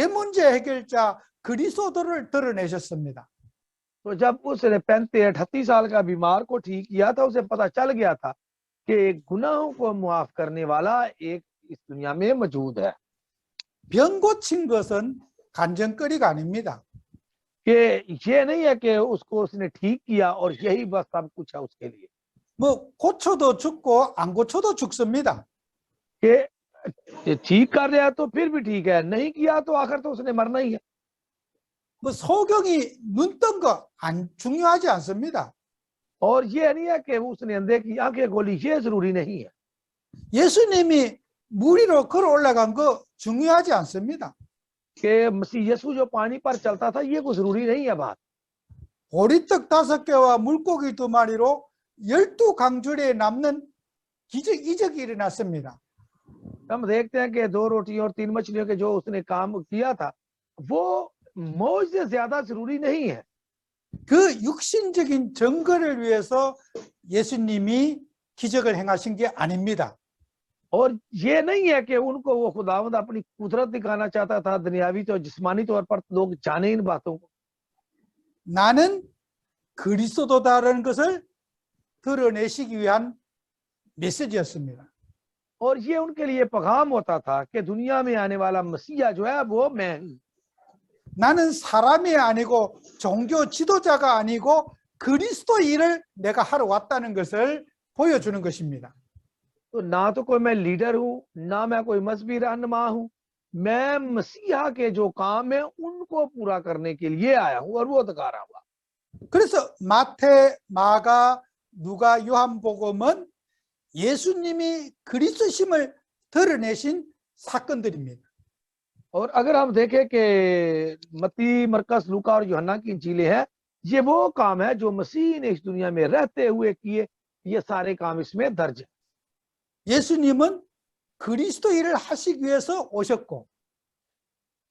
문제 해결자 그리스도를 드러내셨습니다. तो जब उसने 38 साल का बीमार को ठीक किया था, उसे पता चल गया था कि गुनाहों को माफ करने वाला एक इस दुनिया में मौजूद है। 병 고친 것은 간증거리가 아닙니다. कि ये नहीं है कि उसको उसने ठीक किया और यही बस सब कुछ है उसके लिए। 뭐 고쳐도 죽고 안 고쳐도 죽습니다. कि ठीक कर दिया तो फिर भी ठीक है, नहीं किया तो आखिर तो उसने मरना ही है। 뭐 소경이 눈 뜬 거 안 중요하지 않습니다. और ये नहीं है कि उसने अंधे की आंखें खोली, ये जरूरी नहीं है। 예수님이 물 위로 걸어 올라간 거 중요하지 않습니다. कि मसीह यीशु जो पानी पर चलता था ये कोई जरूरी नहीं है बात। 보리떡 5개와 물고기 2마리로 12강줄에 남는 이적이 일어났습니다. हम देखते हैं कि 2 रोटियों और 3 मछलियों के जो उसने काम किया था वो मौज से ज्यादा जरूरी नहीं है। 그 육신적인 증거를 위해서 예수님이 기적을 행하신 게 아닙니다. और ये नहीं है कि उनको वो खुदावंद अपनी कुदरत दिखाना चाहता था दुनियावी तो जिस्मानी तौर पर लोग जाने इन बातों को। 나는 그리스도다라는 것을 드러내시기 위한 메시지였습니다. और ये उनके लिए पैगाम होता था कि दुनिया में आने वाला मसीहा जो है वो मैं हूं। 나는 사람이 아니고 종교 지도자가 아니고 그리스도 일을 내가 하러 왔다는 것을 보여주는 것입니다. तो ना तो कोई मैं लीडर हूं, ना मैं कोई मजहबी रहनुमा हूं, मैं मसीहा के जो काम है उनको पूरा करने के लिए आया हूं और वो दिखा रहा हुआ। 그래서 마태, 마가, 누가, 요한복음은 예수님이 그리스도심을 드러내신 사건들입니다. और अगर हम देखें कि मत्ती, मरकस, लूका और यूहन्ना की इंजीलें हैं, ये वो काम है जो मसीह ने इस दुनिया में रहते हुए किए, ये सारे काम इसमें दर्ज है। 예수님은 그리스도 일을 하시기 위해서 오셨고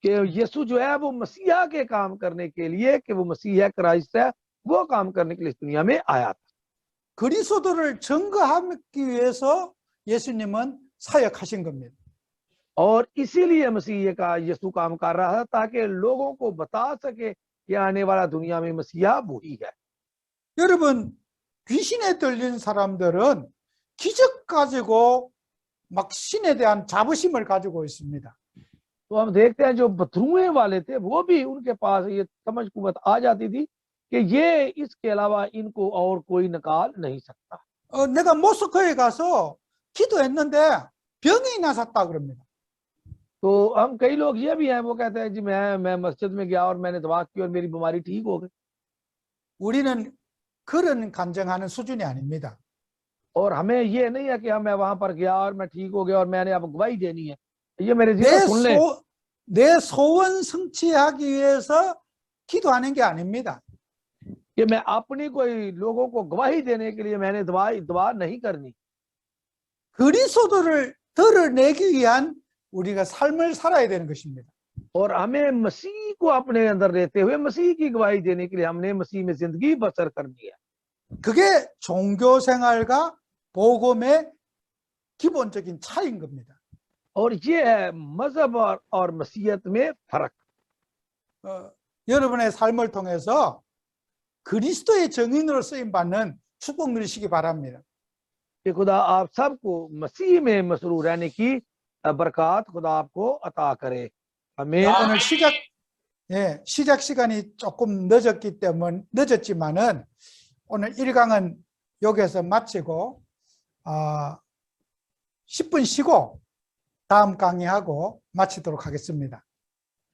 कि यीशु जो है वो मसीहा के काम करने के लिए, कि वो मसीह है, क्राइस्ट है, वो काम करने के लिए इस दुनिया में आया था। 그리스도를 증거하기 위해서 예수님은 사역하신 겁니다. और इसीलिए मसीह का यीशु काम कर रहा था ताकि लोगों को बता सके कि आने वाला दुनिया में मसीहा वही है। 여러분, 귀신에 들린 사람들은 기적 가지고 막 신에 대한 자부심을 가지고 있습니다. तो हम देखते हैं जो बथरुए वाले थे वो भी उनके पास ये समझ कुवत आ जाती थी कि ये इसके अलावा इनको और कोई निकाल नहीं सकता। 내가 모스크에 가서 기도했는데 병이 나섰다 그럽니다. तो हम कई लोग ये भी हैं, वो कहते हैं जी मैं मस्जिद में गया और मैंने दुआ की और मेरी बीमारी ठीक हो गई। 우리는 그런 간증하는 수준이 아닙니다. और हमें ये नहीं है कि मैं वहां पर गया और मैं ठीक हो गया और मैंने अब गवाही देनी है। ये मेरे 내, जीवन सुन ले। 내 소원 성취하기 위해서 기도하는 게 아닙니다. कि मैं अपनी कोई लोगों को गवाही देने के लिए मैंने दुआ नहीं करनी। 그리스도를 드러내기 위한 우리가 삶을 살아야 되는 것입니다. और हमें मसीह को अपने अंदर रहते हुए मसीह की गवाही देने के लिए हमने मसीह में जिंदगी बसर करनी है। 그게 종교 생활과 복음의 기본적인 차이인 겁니다. और ये है मजहब और मसीहत में फर्क। 여러분의 삶을 통해서 그리스도의 증인으로 쓰임 받는 축복 누리시기 바랍니다. कि खुदा आप सबको मसीह में मसरूर रहने की बरकत खुदा आपको अता करे। आमीन। 오늘 시작 시간이 조금 늦었지만은 오늘 1강은 여기에서 마치고 10분 쉬고 다음 강의하고 마치도록 하겠습니다.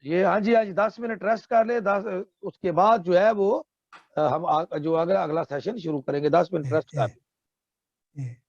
ये हाँ जी 10 मिनट रेस्ट कर ले। 10 उसके बाद जो है वो हम जो अगला सेशन शुरू करेंगे। 10 मिनट रेस्ट कर ले। 예.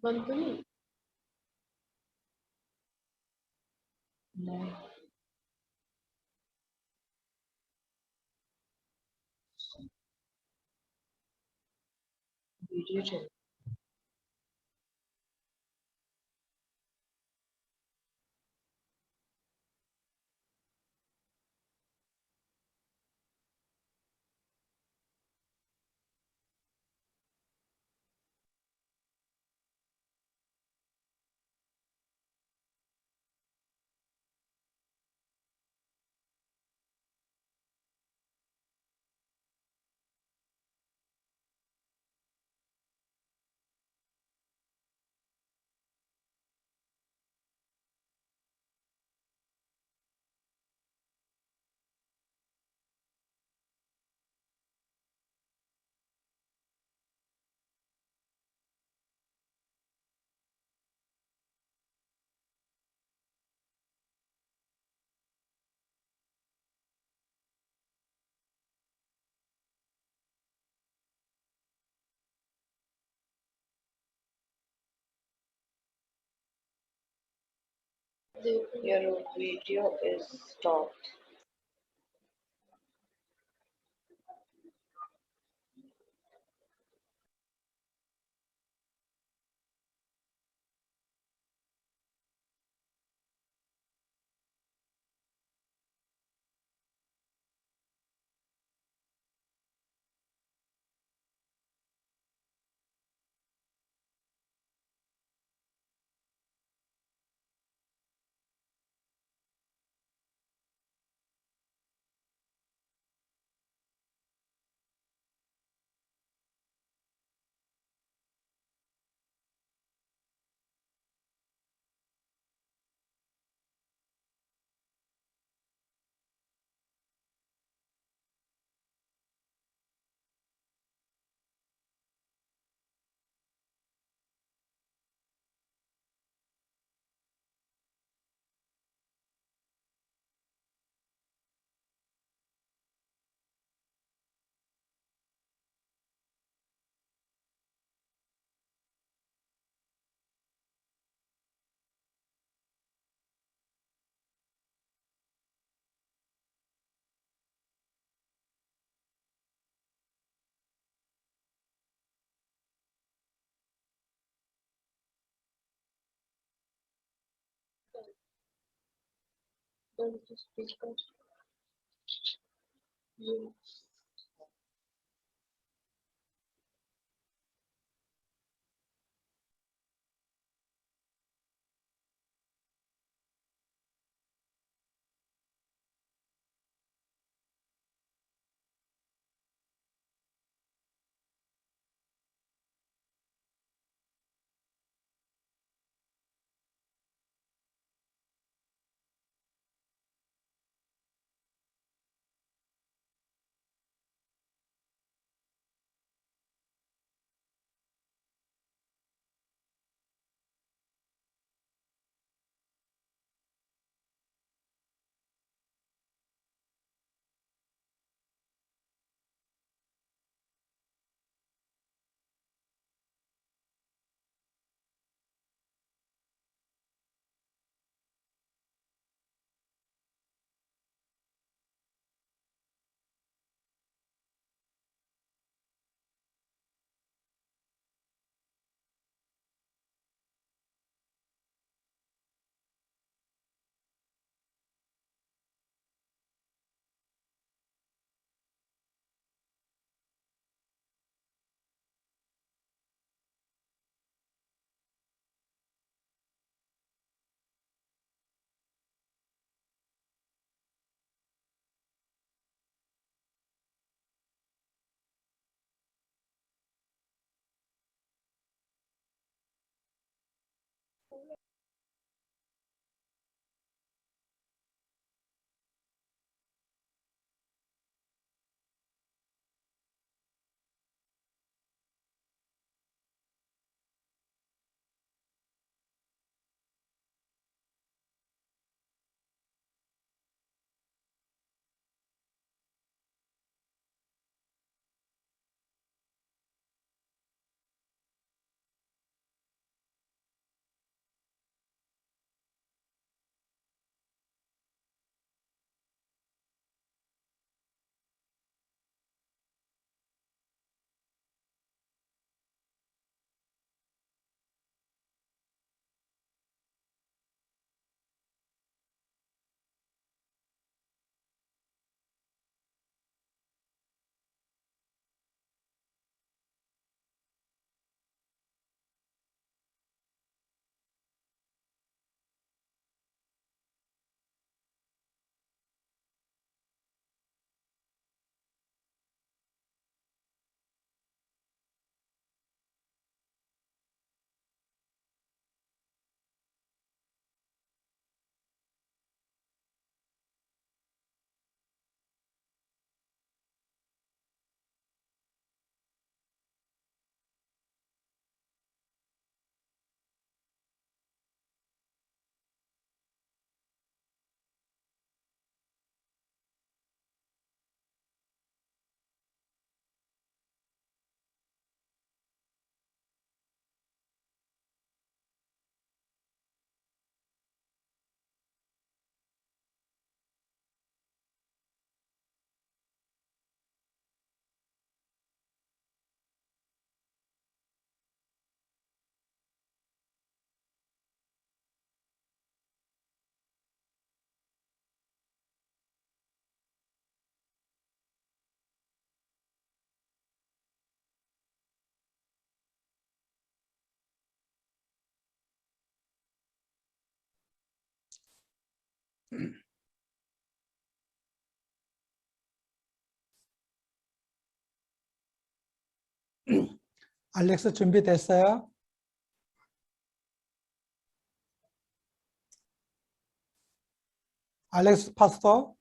बंद तो नहीं? नहीं। वीडियो चल Your video is stopped. Turn to speaker. Yeah. 알렉스 준비됐어요? 알렉스 파스터?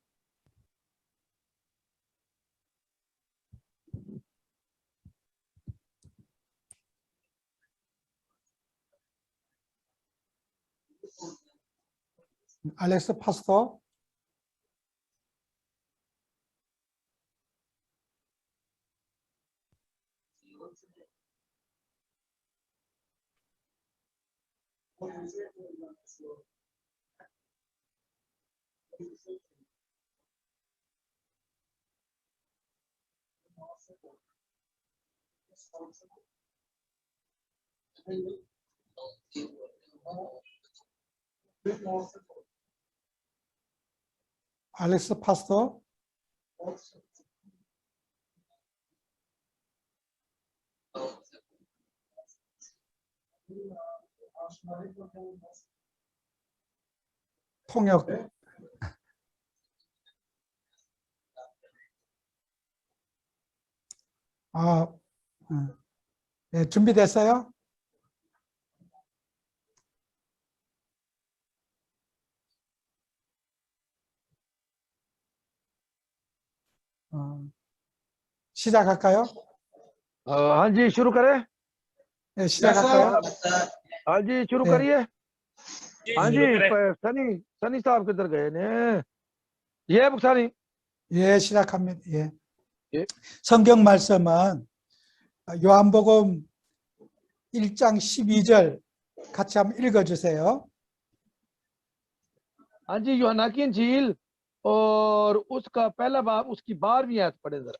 알렉스 파스터? 알렉스 파스토. 통역. 네, 준비됐어요? 시작할까요? हाँ जी शुरू करें। 네, 시작할까요? हाँ जी शुरू 네. करिए। हाँ जी सनी सनी साहब किधर गए ने? ये सनी। 예, 시작합니다. 예. 예. 성경 말씀은 요한복음 1장 12절 같이 한번 읽어주세요. हाँ जी यूहन्ना की इंजील और उसका पहला बाब उसकी 12वीं आयत पढ़े जरा।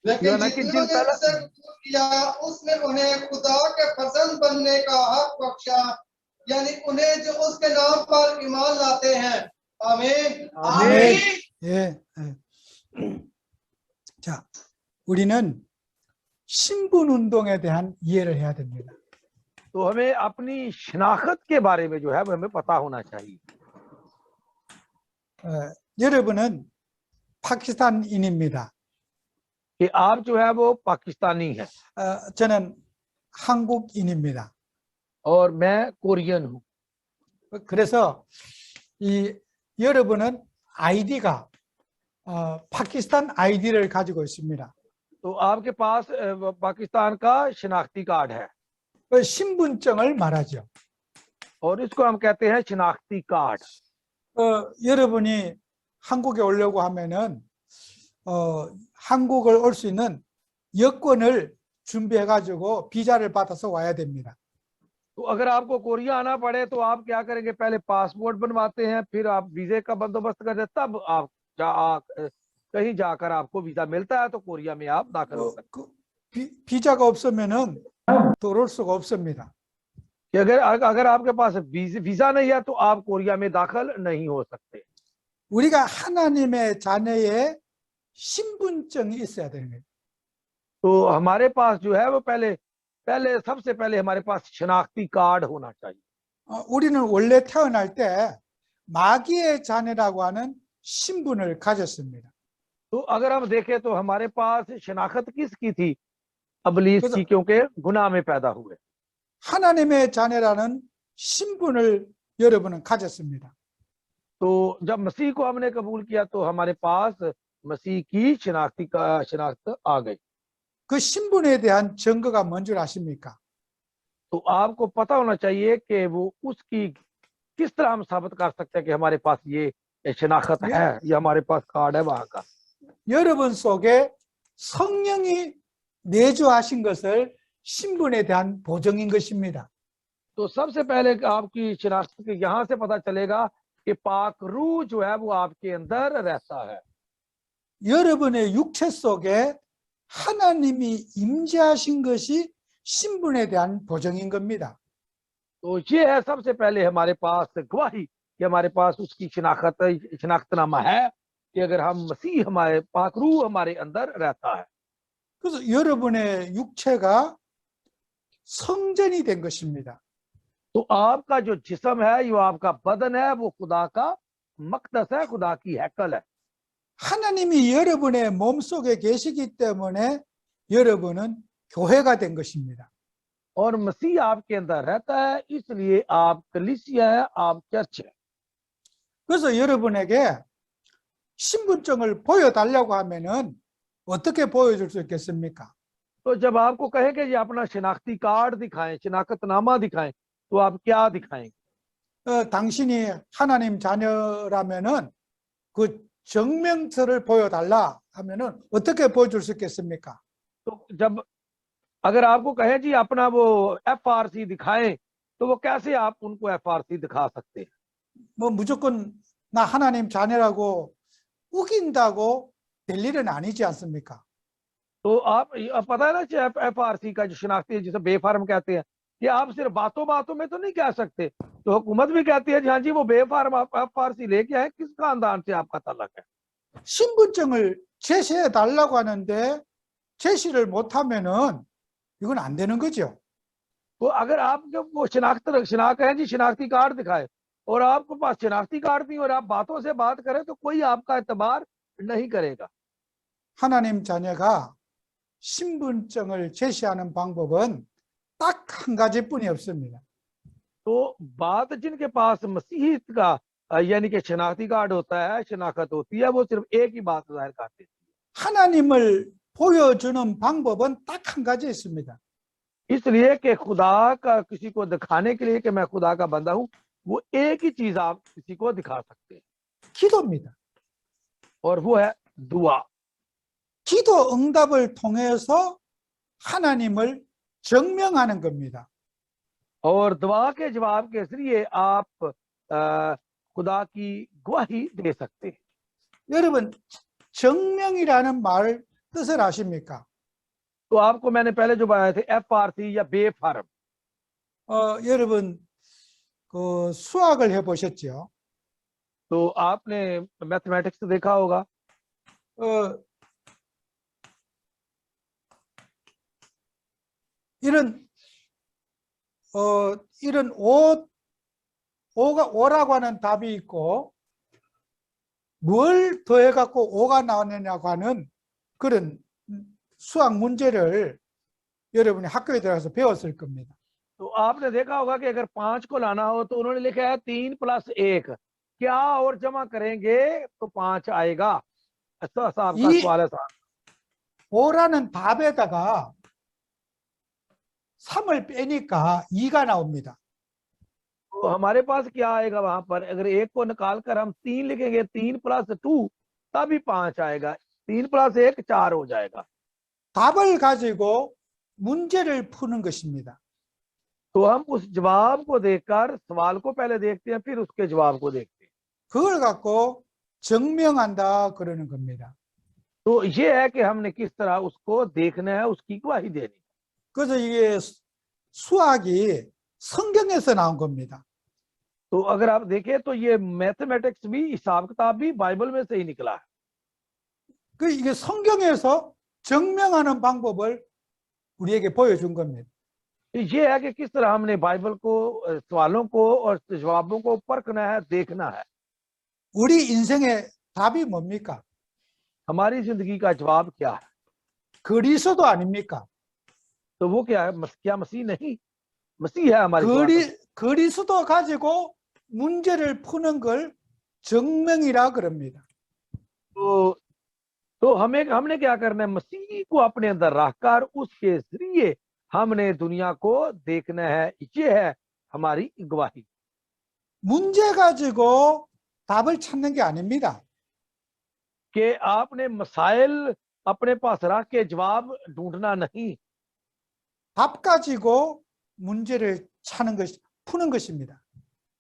लेकिन यूहन्ना की जितनों इंजील ने पहला उसे कबूल किया उसने उन्हें खुदा के फजल बनने का हक बख्शा, यानी उन्हें जो उसके नाम पर ईमान लाते हैं। आमीन। आमीन। 예. 자, 우리는 신분 운동에 대한 이해를 해야 됩니다. तो हमें अपनी शिनाख्त के बारे में जो है वो हमें पता होना चाहिए। 여러분은 파키스탄인입니다. कि आप जो है वो पाकिस्तानी हैं 저는 한국인입니다. और मैं कोरियन हूँ। 그래서 이 여러분은 아이디가 파키스탄 아이디를 가지고 있습니다. तो आपके पास पाकिस्तान का शिनाख्ती कार्ड है 그 신분증을 말하죠. और इसको हम कहते हैं शिनाख्ती कार्ड। 여러분이 한국에 오려고 하면은 한국을 올 수 있는 여권을 준비해 가지고 비자를 받아서 와야 됩니다. तो अगर आपको कोरिया आना पड़े तो आप क्या करेंगे? पहले पासपोर्ट बनवाते हैं, फिर आप वीजे का बंदोबस्त करते हैं, तब आप कहीं जाकर आपको वीजा मिलता है तो कोरिया में आप दाखिल हो सकते हैं। 비자가 없으면은 들어올 수가 없습니다. कि अगर आपके पास वीजा नहीं है तो आप कोरिया में दाखिल नहीं हो सकते। 우리가 하나님의 자녀의 신분증이 있어야 되는 거예요. तो हमारे पास जो है वो पहले सबसे पहले हमारे पास शिनाख्ती कार्ड होना चाहिए। 우리는 원래 태어날 때 마귀의 자녀라고 하는 신분을 가졌습니다. तो अगर हम देखें तो हमारे पास शिनाख्त किसकी थी? अबलीस की, क्योंकि गुनाह में पैदा हुए। 하나님의 자녀라는 신분을 여러분은 가졌습니다. तो जब मसीह को हमने कबूल किया तो हमारे पास मसीह की शिनाख्त आ गई। 그 신분에 대한 증거가 뭔 줄 아십니까? तो आपको पता होना चाहिए कि वो उसकी किस तरह हम साबित कर सकते हैं कि हमारे पास ये शिनाख्त है, ये हमारे पास कार्ड है वहां का। 여러분 속에 성령이 내주하신 것을 신분에 대한 보증인 것입니다. तो सबसे पहले आपकी शिनाख्त यहाँ से पता चलेगा कि पाक रूह जो है वो आपके अंदर रहता है। 여러분의 육체 속에 하나님이 임재하신 것이 신분에 대한 보증인 겁니다. तो ये है सबसे पहले हमारे पास गवाही कि हमारे पास उसकी शिनाख्तनामा है कि अगर हम मसीह हमारे पाक रूह हमारे अंदर रहता है। 그래서 यरबु의 육체가 성전이 된 것입니다. तो आपका जो जिस्म है, जो आपका बदन है, वो खुदा का मकदस है, खुदा की हैकल है। 하나님이 여러분의 몸속에 계시기 때문에 여러분은 교회가 된 것입니다. और मसीह आपके अंदर रहता है, इसलिए आप कलीसिया है, आप चर्च है। 그래서 여러분에게 신분증을 보여달라고 하면은 어떻게 보여줄 수 있겠습니까? तो जब आपको कहे कि ये अपना शिनाख्ती कार्ड दिखाएं, शिनाख्तनामा दिखाएं, तो आप क्या दिखाएंगे? 당신이 하나님 자녀라면은 그 증명서를 보여달라 하면은 어떻게 보여줄 수 있겠습니까? तो जब अगर आपको कहें जी अपना वो FRC दिखाएं, तो वो कैसे आप उनको FRC दिखा सकते हैं? 뭐 무조건 나 하나님 자녀라고 우긴다고 될 일은 아니지 않습니까? तो आप पता है ना FRC का जो शिनाख्ती है, जिसे बेफार्म कहते हैं, कि आप सिर्फ बातों बातों में तो नहीं कह सकते। तो हुकूमत भी कहती है जी हाँ जी वो बेफार्म आप फारसी लेके आए, किस खानदान से आपका ताल्लुक है। 신분증을 제시해 달라고 하는데 제시를 못하면은 이건 안 되는 거죠. तो अगर आपके वो शिनाख्त है जी शिनाख्ती कार्ड दिखाए और आपके पास शिनाख्ती कार्ड नहीं और आप बातों से बात करें तो कोई आपका एतबार नहीं करेगा। 하나님 자녀가 신분증을 제시하는 방법은 딱 한 가지뿐이 없습니다. तो बात जिनके पास मसीहियत का यानी कि शिनाख्ती कार्ड होता है, शिनाख्त होती है, वो सिर्फ एक ही बात जाहिर करते हैं। 하나님을 보여주는 방법은 딱 한 가지 있습니다. इसलिए कि खुदा का किसी को दिखाने के लिए कि मैं खुदा का बंदा हूं, वो एक ही चीज आप किसी को दिखा सकते हैं 기도입니다. और वो है दुआ। 기도 응답을 통해서 하나님을 증명하는 겁니다. और दुआ के जवाब के जरिए आप खुदा की गवाही दे सकते हैं। 여러분, 증명이라는 말 뜻을 아십니까? तो आपको मैंने पहले जो बताया थे FRC या बेफर्म। 여러분 그 수학을 해보셨죠? तो आपने मैथमेटिक्स देखा होगा। 이런 오라고 하는 답이 있고 뭘 더해 갖고 5가 나오느냐고 하는 그런 수학 문제를 여러분이 학교에 들어가서 배웠을 겁니다. तो आपने देखा होगा कि अगर 5 को लाना हो तो उन्होंने लिखा है 3 + 1 क्या और जमा करेंगे तो 5 आएगा। ऐसा साहब का सवाल है साहब। 5라는 답에다가 3을 빼니까 2가 나옵니다. तो हमारे पास क्या आएगा वहां पर, अगर 1 को निकाल कर हम 3 लिखेंगे 3 + 2 तभी 5 आएगा। 3 + 1 4 हो जाएगा। 답을 가지고 문제를 푸는 것입니다. तो हम उस जवाब को देखकर सवाल को पहले देखते हैं फिर उसके जवाब को देखते हैं। 그걸 갖고 증명한다 그러는 겁니다. तो ये है कि हमने किस तरह उसको देखना है, उसकी गवाही देनी। 그래서 이게 수학이 성경에서 나온 겁니다. तो अगर आप देखें तो ये मैथमेटिक्स भी, हिसाब किताब भी बाइबल में से ही निकला है। 그 이게 성경에서 증명하는 방법을 우리에게 보여준 겁니다. ये है कि किस तरह हमने बाइबल को सवालों को और जवाबों को परखना है, देखना है। 우리 인생의 답이 뭡니까? हमारी जिंदगी का जवाब क्या है? 그리스도 아닙니까? तो वो क्या है? क्या मसीह नहीं? मसीह है हमारी जवाब। 그리스도 가지고 문제를 푸는 걸 증명이라 그럽니다. तो हमने क्या करना है? मसीह को अपने अंदर रखकर उसके जरिए हमने दुनिया को देखना है। ये है हमारी गवाही। 문제 가지고 답을 찾는 게 아닙니다. कि आपने मसाइल अपने पास रख के जवाब ढूंढना नहीं। 답 가지고 문제를 푸는 것입니다.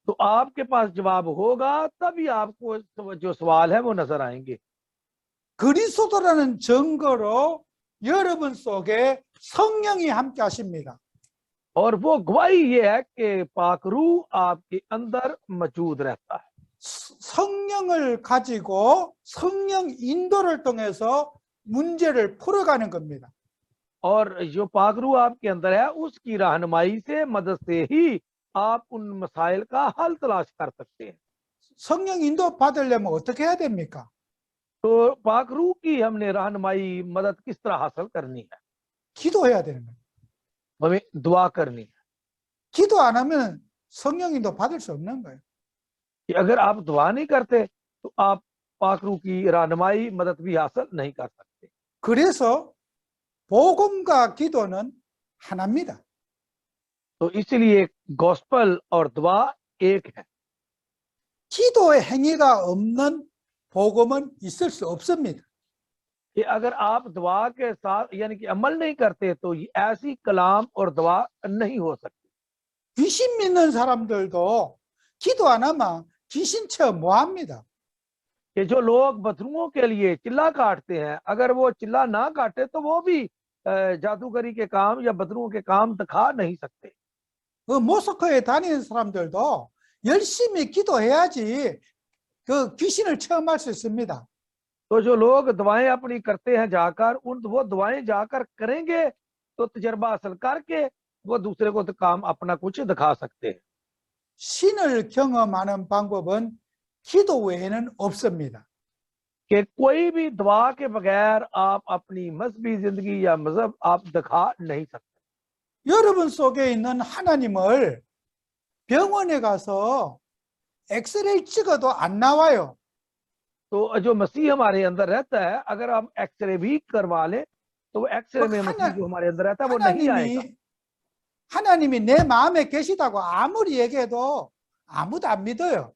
तो आपके पास जवाब होगा तभी आपको जो सवाल है वो नजर आएंगे। 그리스도라는 증거로 여러분 속에 성령이 함께 하십니다. और वो गवाही ये है कि पाक रूह आपके अंदर मौजूद रहता है। 성령을 가지고 성령 인도를 통해서 문제를 풀어가는 겁니다. और जो पाक रूह आपके अंदर है उसकी रहनुमाई से, मदद से ही आप उन मसाइल का हल तलाश कर सकते हैं। 성령 인도 받으려면 어떻게 해야 됩니까? तो पाक रूह की हमने रहनुमाई मदद किस तरह हासिल करनी है? 기도해야 되는 거예요. हमें दुआ करनी है। 기도 안 하면 성령 인도 받을 수 없는 거예요. कि अगर आप दुआ नहीं करते तो आप पाक रूह की रहनुमाई मदद भी हासिल नहीं कर सकते। 그래서 복음과 기도는 하나입니다. तो इसलिए गॉस्पल और दुआ एक है। 기도의 행위가 없는 복음은 있을 수 없습니다. कि अगर आप दुआ के साथ यानी कि अमल नहीं करते तो ये ऐसी कलाम और दुआ नहीं हो सकती। 귀신 믿는 사람들도 기도 안 하면 귀신 체험 뭐 합니다? कि जो लोग बदरुओं के लिए चिल्ला काटते हैं, अगर वो चिल्ला ना काटे तो वो भी जादूगरी के काम या बदरुओं के काम दिखा नहीं सकते। 그 모스크에 다니는 사람들도 열심히 기도해야지 그 귀신을 체험할 수 있습니다. तो जो लोग दुआएं अपनी करते हैं जाकर वो दुआएं जाकर करेंगे तो तजर्बा हासिल करके वो दूसरे को तो काम अपना कुछ दिखा सकते हैं। 신을 경험하는 방법은 기도 외에는 없습니다. कि कोई भी दुआ के बगैर आप अपनी मजहबी जिंदगी या मजहब आप दिखा नहीं सकते। 여러분 속에 있는 하나님을 병원에 가서 엑스레이 찍어도 안 나와요. तो जो मसीह हमारे अंदर रहता है अगर हम एक्सरे भी करवा लें तो वो एक्सरे में मसीह जो हमारे अंदर रहता है वो नहीं आएगा। 하나님이 내 마음에 계시다고 아무리 얘기해도 아무도 안 믿어요.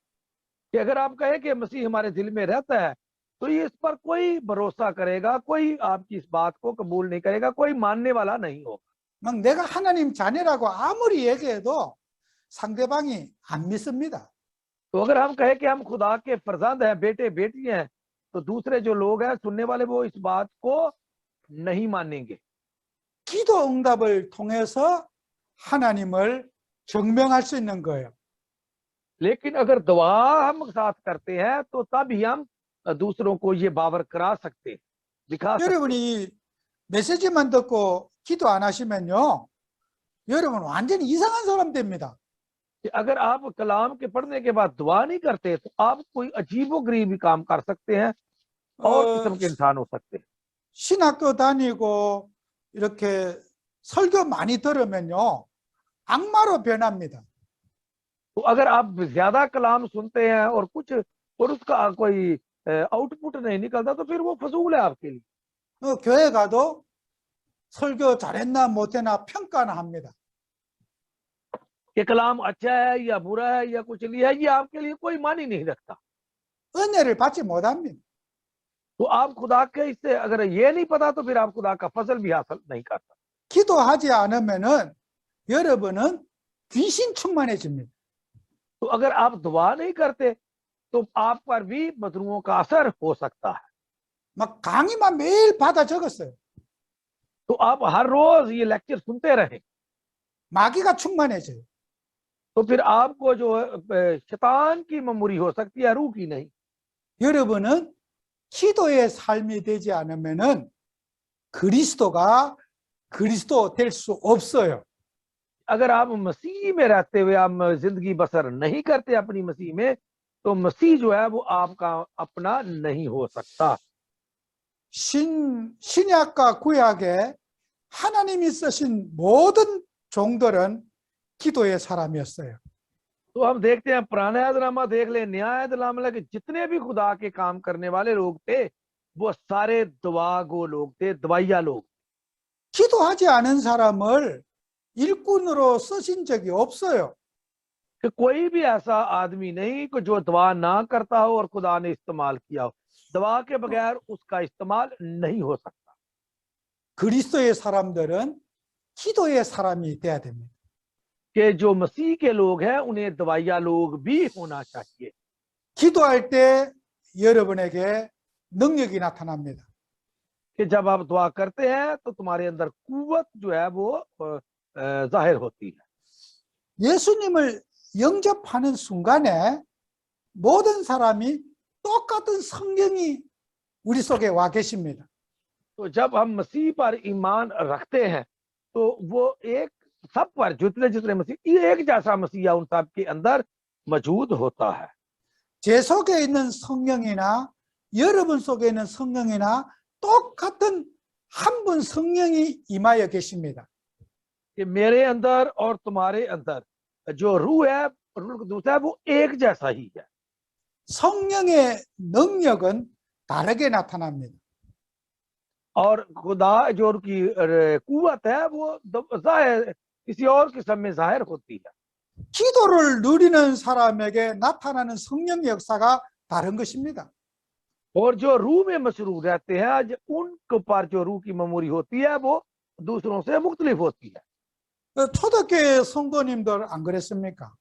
कि अगर आप कहें कि मसीह हमारे दिल में रहता है तो ये इस पर कोई भरोसा करेगा, कोई आपकी इस बात को कबूल नहीं करेगा, कोई मानने वाला नहीं होगा। 막 내가 하나님 자녀라고 아무리 얘기해도 상대방이 안 믿습니다. तो अगर हम कहें कि हम खुदा के फर्जंद हैं, बेटे बेटी हैं, तो दूसरे जो लोग हैं सुनने वाले वो इस बात को नहीं मानेंगे। 기도 응답을 통해서 하나님을 증명할 수 있는 거예요. लेकिन अगर दुआ हम साथ करते हैं तो तब ही हम दूसरों को ये बावर करा सकते, दिखा सकते। 여러분이 메시지만 듣고 기도 안 하시면요, 여러분 완전히 이상한 사람 됩니다. कि अगर आप कलाम के पढ़ने के बाद दुआ नहीं करते तो आप कोई अजीबोगरीब काम कर सकते हैं और किस्म के इंसान हो सकते हैं। 신학교 다니고 이렇게 설교 많이 들으면요, 악마로 변합니다. तो अगर आप ज्यादा कलाम सुनते हैं और उसका कोई आउटपुट नहीं निकलता तो फिर वो फजूल है आपके लिए। 교회 가도 설교 잘했나 못했나 평가나 합니다. कि कलाम अच्छा है या बुरा है या कुछ लिया है ये आपके लिए कोई मान ही नहीं रखता। 은혜를 받지 못합니다. तो आप खुदा के इससे अगर ये नहीं पता तो फिर आप खुदा का फजल भी हासिल नहीं करता। 기도하지 않으면은 여러분은 귀신 충만해집니다. तो अगर आप दुआ नहीं करते तो आप पर भी मजलूमों का असर हो सकता है। 막 강의만 매일 받아 적었어요. तो आप हर रोज ये लेक्चर सुनते रहे 마귀가 충만해져요. तो फिर आपको जो शैतान की मेमोरी हो सकती है, रूह की नहीं। 여러분은 기도의 삶이 되지 않으면은 그리스도가 그리스도 될 수 없어요. अगर आप मसीह में रहते हुए आप जिंदगी बसर नहीं करते अपनी मसीह में तो मसीह जो है वो आपका अपना नहीं हो सकता। 신약과 구약에 하나님이 쓰신 모든 종들은 기도의 사람이었어요. तो हम देखते हैं पुराना अहदनामा देख ले, नया अहदनामा के जितने भी खुदा के काम करने वाले लोग थे वो सारे दुआ गो लोग थे, दवाइया लोग। 기도하지 않은 사람을 일꾼으로 쓰신 적이 없어요. कि कोई भी ऐसा आदमी नहीं कि जो दुआ ना करता हो और खुदा ने इस्तेमाल किया हो। दुआ के बगैर उसका इस्तेमाल नहीं हो सकता। 그리스도의 사람들은 기도의 사람이 돼야 됩니다. कि जो मसीह के लोग हैं उन्हें दवाइया लोग भी होना चाहिए। 기도할 때 여러분에게 능력이 나타납니다. कि जब आप दुआ करते हैं तो तुम्हारे अंदर कुव्वत जो है वो जाहिर होती है। 예수님을 영접하는 순간에 모든 사람이 똑같은 성령이 우리 속에 와 계십니다. तो जब हम मसीह पर ईमान रखते हैं तो वो एक सब पर जितने जितने मसीह एक जैसा मसीहा उन सब के अंदर मौजूद होता है। 제 속에 있는 성령이나 여러분 속에 있는 성령이나 똑같은 한 분 성령이 임하여 계십니다. कि मेरे अंदर और तुम्हारे अंदर जो रूह है, रूह दूसरा है, वो एक जैसा ही है। 성령의 능력은 다르게 나타납니다. और खुदा जो उनकी कुव्वत है वो जाहिर किसी और किस्म में जाहिर होती है। 기도를 누리는 사람에게 나타나는 성령의 역사가 다른 것입니다. और जो रूह में मशरूर रहते हैं उनके पर जो रूह की मेमोरी होती है वो दूसरों से मुख्तलिफ होती है। 초대교회 성도님들 안 그랬습니까?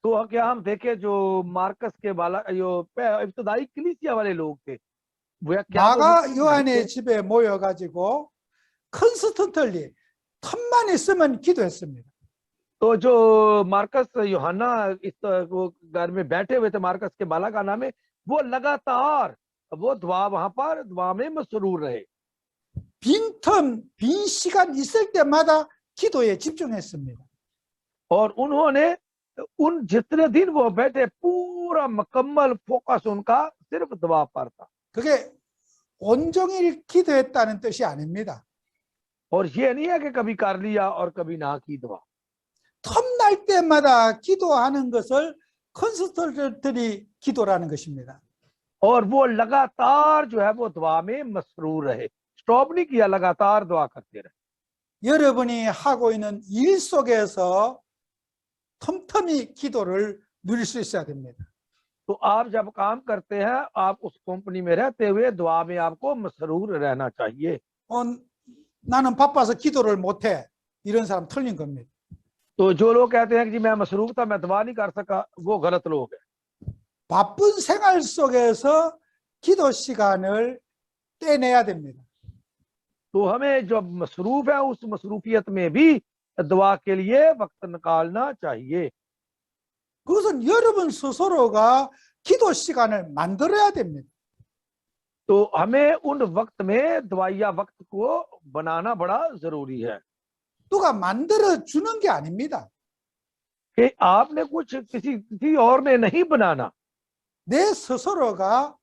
तो क्या हम देखें जो मार्कस के वाला जो इब्तदाई कलीसिया वाले लोग थे वो क्या 마가 요한의 집에 모여가지고 컨스턴틀리 틈만 있으면 기도했습니다. तो जो मार्कस यूहन्ना इस वो घर में बैठे हुए थे, मार्कस के बालाकाना में, वो लगातार वो वहां पर दुआ में मसरूर रहे। 빈 시간 있을 때마다 기도에 집중했습니다. और उन्होंने उन जितने दिन वो बैठे पूरा मुकम्मल फोकस उनका सिर्फ दुआ पर था। 그게 온종일 기도했다는 뜻이 아닙니다. और ये नहीं है कि कभी कर लिया और कभी ना की दुआ। 틈날 때마다 기도하는 것을 컨스턴트리 기도라는 것입니다. और वो लगातार जो है वो दुआ में मसरूर रहे, स्टॉप नहीं किया, लगातार दुआ करते रहे। 여러분이 하고 있는 일 속에서 틈틈이 기도를 누릴 수 있어야 됩니다. तो आप जब काम करते हैं, आप उस कंपनी में रहते हुए दुआ में आपको मसरूर रहना चाहिए। 나는 바빠서 기도를 못해. 이런 사람 틀린 겁니다. तो जो लोग कहते हैं कि जी मैं मसरूफ था, मैं दुआ नहीं कर सका, वो गलत लोग हैं। 바쁜 생활 속에서 기도 시간을 떼내야 됩니다. तो हमें जो मसरूफ है उस मसरूफियत में भी दुआ के लिए वक्त निकालना चाहिए। 그것은 여러분 스스로가 기도 시간을 만들어야 됩니다. तो हमें उन वक्त में दुआया वक्त को बनाना बड़ा जरूरी है। 누가 만들어 주는 게 아닙니다. कि आपने कुछ किसी और ने नहीं बनाना, 내 스스로가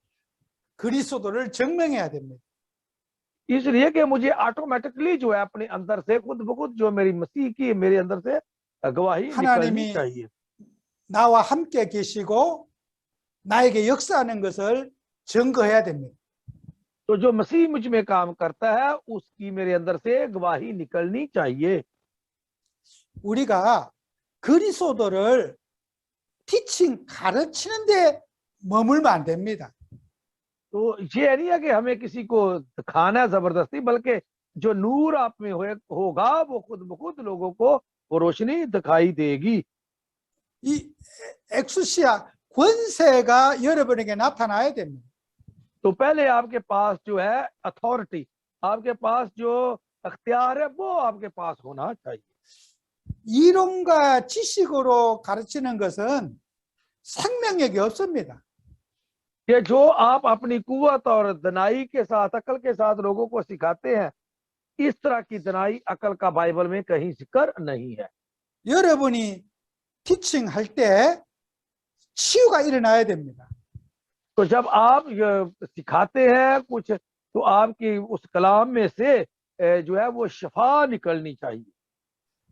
그리스도를 증명해야 됩니다. इसलिए कि मुझे ऑटोमेटिकली जो है अपने अंदर से खुद ब खुद जो मेरी मसीह की मेरे अंदर से गवाही निकलनी 하나님이 चाहिए। 나와 함께 계시고 나에게 역사하는 것을 증거해야 됩니다. तो जो मसीह मुझ में काम करता है उसकी मेरे अंदर से गवाही निकलनी चाहिए। 우리가 그리스도를 티칭 가르치는데 머물면 안 됩니다. तो ये नहीं है कि हमें किसी को दिखाना है जबरदस्ती, बल्कि जो नूर आप में होगा वो खुद ब खुद लोगों को वो रोशनी दिखाई देगी। 이 엑수시아 권세가 여러분에게 나타나야 됩니다. तो पहले आपके पास जो है अथॉरिटी, आपके पास जो अख्तियार है वो आपके पास होना चाहिए। 이론과 지식으로 가르치는 것은 생명력이 없습니다. कि जो आप अपनी कुव्वत और दनाई के साथ, अकल के साथ लोगों को सिखाते हैं, इस तरह की दनाई अकल का बाइबल में कहीं जिक्र नहीं है। 여러분이 티칭할 때 치유가 일어나야 됩니다. तो जब आप सिखाते हैं कुछ, तो आपकी उस कलाम में से जो है वो शफा निकलनी चाहिए।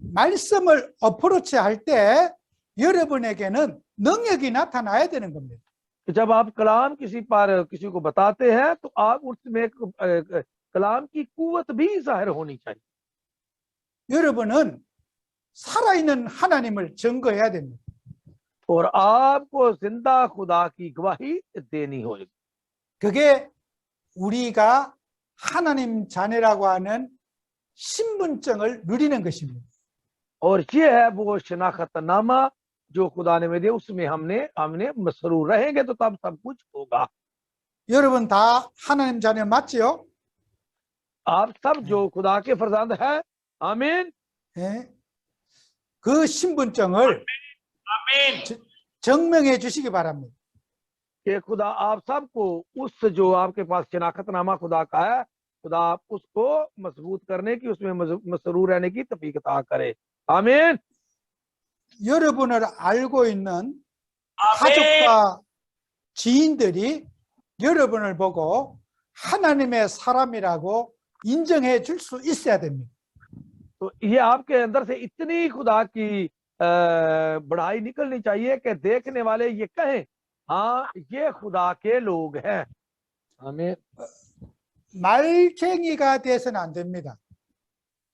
말씀을 어프로치 할 때 여러분에게는 능력이 나타나야 되는 겁니다. जब आप कलाम किसी को बताते हैं तो आप उसमें कलाम की कुव्वत भी जाहिर होनी चाहिए। 여러분은 살아있는 하나님을 증거해야 됩니다. और आपको जिंदा खुदा की गवाही देनी होगी। 그게 우리가 하나님 자녀라고 하는 신분증을 누리는 것입니다. और ये है वो शनाख्तनामा जो खुदा ने में दिया, उसमें हमने मसरूर रहेंगे तो तब सब कुछ होगा। 여러분 다 하나님 자녀 맞지요? आप सब जो खुदा के फरजंद है, आमीन। 예. 그 신분증을 증명해 주시기 바랍니다. कि खुदा आप सबको उस जो आपके पास शनाख्तनामा खुदा का है, खुदा आप उसको मजबूत करने की, उसमें मसरूर रहने की तौफीक अता करे। आमीन। 여러분을 알고 있는 가족과 지인들이 여러분을 보고 하나님의 사람이라고 인정해 줄 수 있어야 됩니다. तो ये आपके अंदर से इतनी खुदा की बढ़ाई निकलनी चाहिए कि देखने वाले ये कहें, हाँ ये खुदा के लोग हैं। आमीन। 말쟁이가 돼서는 안 됩니다.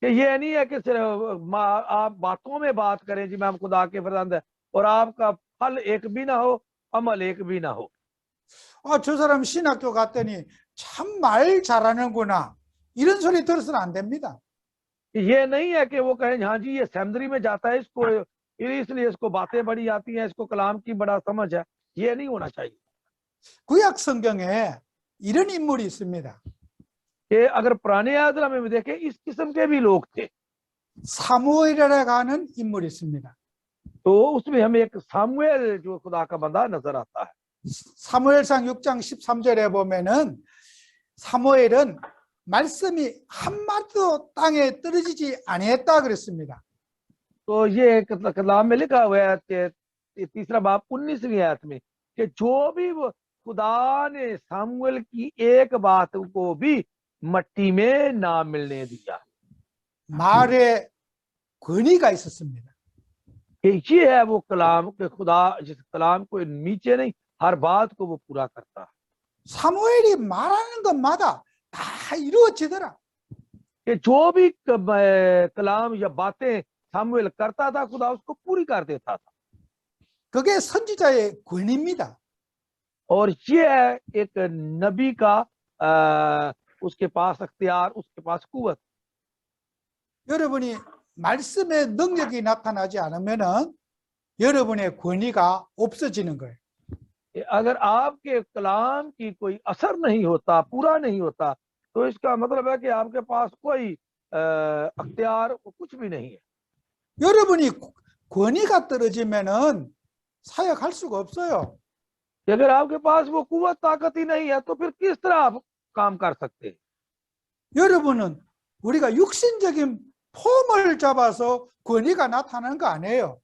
कि ये नहीं है कि सिर्फ आप बातों में बात करें जी मैं हम खुदा के फरजंद है, और आपका फल एक भी ना हो, अमल एक भी ना हो। 저 사람 신학교 갔더니 참 말 잘하는구나. 이런 소리 들어서는 안 됩니다. ये नहीं है कि वो कहें हाँ जी ये सेमिनरी में जाता है, इसको इसलिए इसको बातें बड़ी आती हैं, इसको कलाम की बड़ा समझ है। ये नहीं होना चाहिए। 구약 성경에 이런 인물이 있습니다. कि अगर पुराने आदम में देखें इस किस्म के भी लोग थे। 사무엘이라고 하는 인물이 있습니다. तो उसमें हमें एक सामुएल जो खुदा का बंदा नजर आता है। 사무엘상 6장 13절에 보면은 사무엘은 말씀이 한마디도 땅에 떨어지지 아니했다 그랬습니다. तो ये कलाम में लिखा हुआ है कि तीसरा बाब 19वीं आयत में कि जो भी वो खुदा ने सामुएल की एक बात को भी मट्टी में ना मिलने दिया। 말에 권위가 있었습니다. कि ये है वो कलाम के खुदा जिस कलाम को नीचे नहीं हर बात को वो पूरा करता है। 사무엘이 말하는 것마다 다 이루어지더라. कि जो भी कलाम या बातें सामुएल करता था खुदा उसको पूरी कर देता था। 그게 선지자의 권위입니다. और ये है एक नबी का उसके पास अख्तियार, उसके पास कुव्वत। 여러분이 말씀의 능력이 나타나지 않으면은 여러분의 권위가 없어지는 거예요. अगर आपके कलाम की कोई असर नहीं होता, पूरा नहीं होता, तो इसका मतलब है कि आपके पास कोई अख्तियार कुछ भी नहीं है। 여러분이 권위가 떨어지면은 사역할 수가 없어요. अगर आपके पास वो कुव्वत ताकत ही नहीं है तो फिर किस तरह आप काम कर सकते हैं? 여러분은 우리가 육신적인 폼을 잡아서 권위가 나타나는 거 아니에요.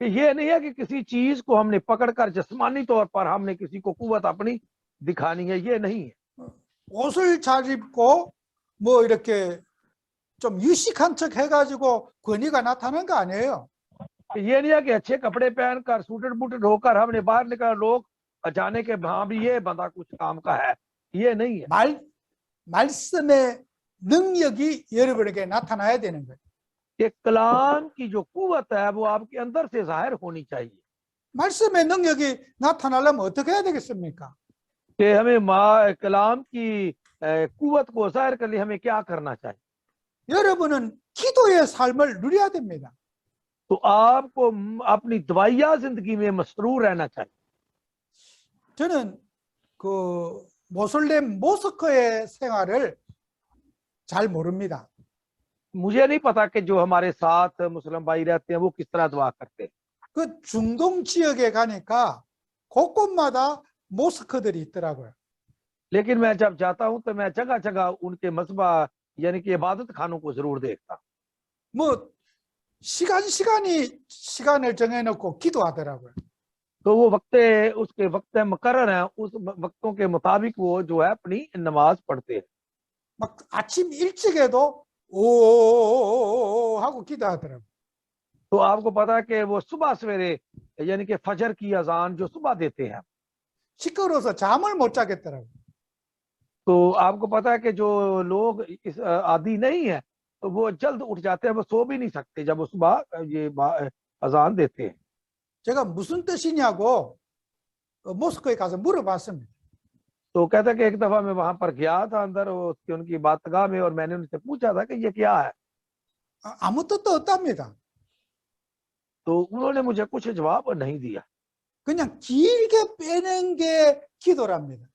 ये नहीं है कि किसी चीज को हमने पकड़कर जिस्मानी तौर पर हमने किसी को कुव्वत अपनी दिखानी है, ये नहीं है। 옷을 잘 입고 뭐 이렇게 좀 유식한 척 해가지고 권위가 나타나는 거 아니에요. ये नहीं है कि अच्छे कपड़े पहनकर सूटेड बूटेड होकर हमने बाहर निकल लोग जाने के हाँ भी ये बंदा कुछ काम का है, ये नहीं है। 말씀의 능력이 여러분에게 나타나야 되는 거예요. कि कलाम की जो कुव्वत है वो आपके अंदर से जाहिर होनी चाहिए। 말씀의 능력이 나타나려면 어떻게 해야 되겠습니까? कि हमें कलाम की कुव्वत को जाहिर करने हमें क्या करना चाहिए? 여러분은 기도의 삶을 누려야 됩니다. तो आपको अपनी दवाइया जिंदगी में मसरूर रहना चाहिए। 저는 그 모슬렘 모스크의 생활을 잘 모릅니다. मुझे नहीं पता कि जो हमारे साथ मुस्लिम भाई रहते हैं वो किस तरह दुआ करते हैं। 그 중동 지역에 가니까 곳곳마다 모스크들이 있더라고요. लेकिन मैं जब जाता हूं तो मैं जगह जगह उनके मस्बा यानी कि इबादत खानों को जरूर देखता। 뭐 시간을 정해놓고 기도하더라고요. तो वो उसके वक्त मुकर्रर हैं, उस वक्तों के मुताबिक वो जो है अपनी नमाज पढ़ते हैं। 막 아침 일찍에도 오 하고 기도하더라고요. तो आपको पता है कि वो सुबह सवेरे यानी कि फजर की अजान जो सुबह देते हैं, 시끄러워서 잠을 못 자겠더라고요. तो आपको पता है कि जो लोग इस आदी नहीं है तो वो जल्द उठ जाते हैं, वो सो भी नहीं सकते जब वो सुबह ये अजान देते हैं। 제가 무슨 뜻이냐고 모스크에 가서 물어봤습니다. तो कहता है कि एक दफा मैं वहां पर गया था अंदर उनकी बातगाह में और मैंने उनसे पूछा था कि ये क्या है, 아무 뜻도 없답니다. तो उन्होंने मुझे कुछ जवाब नहीं दिया। 그냥 길게 빼는 게 기도랍니다.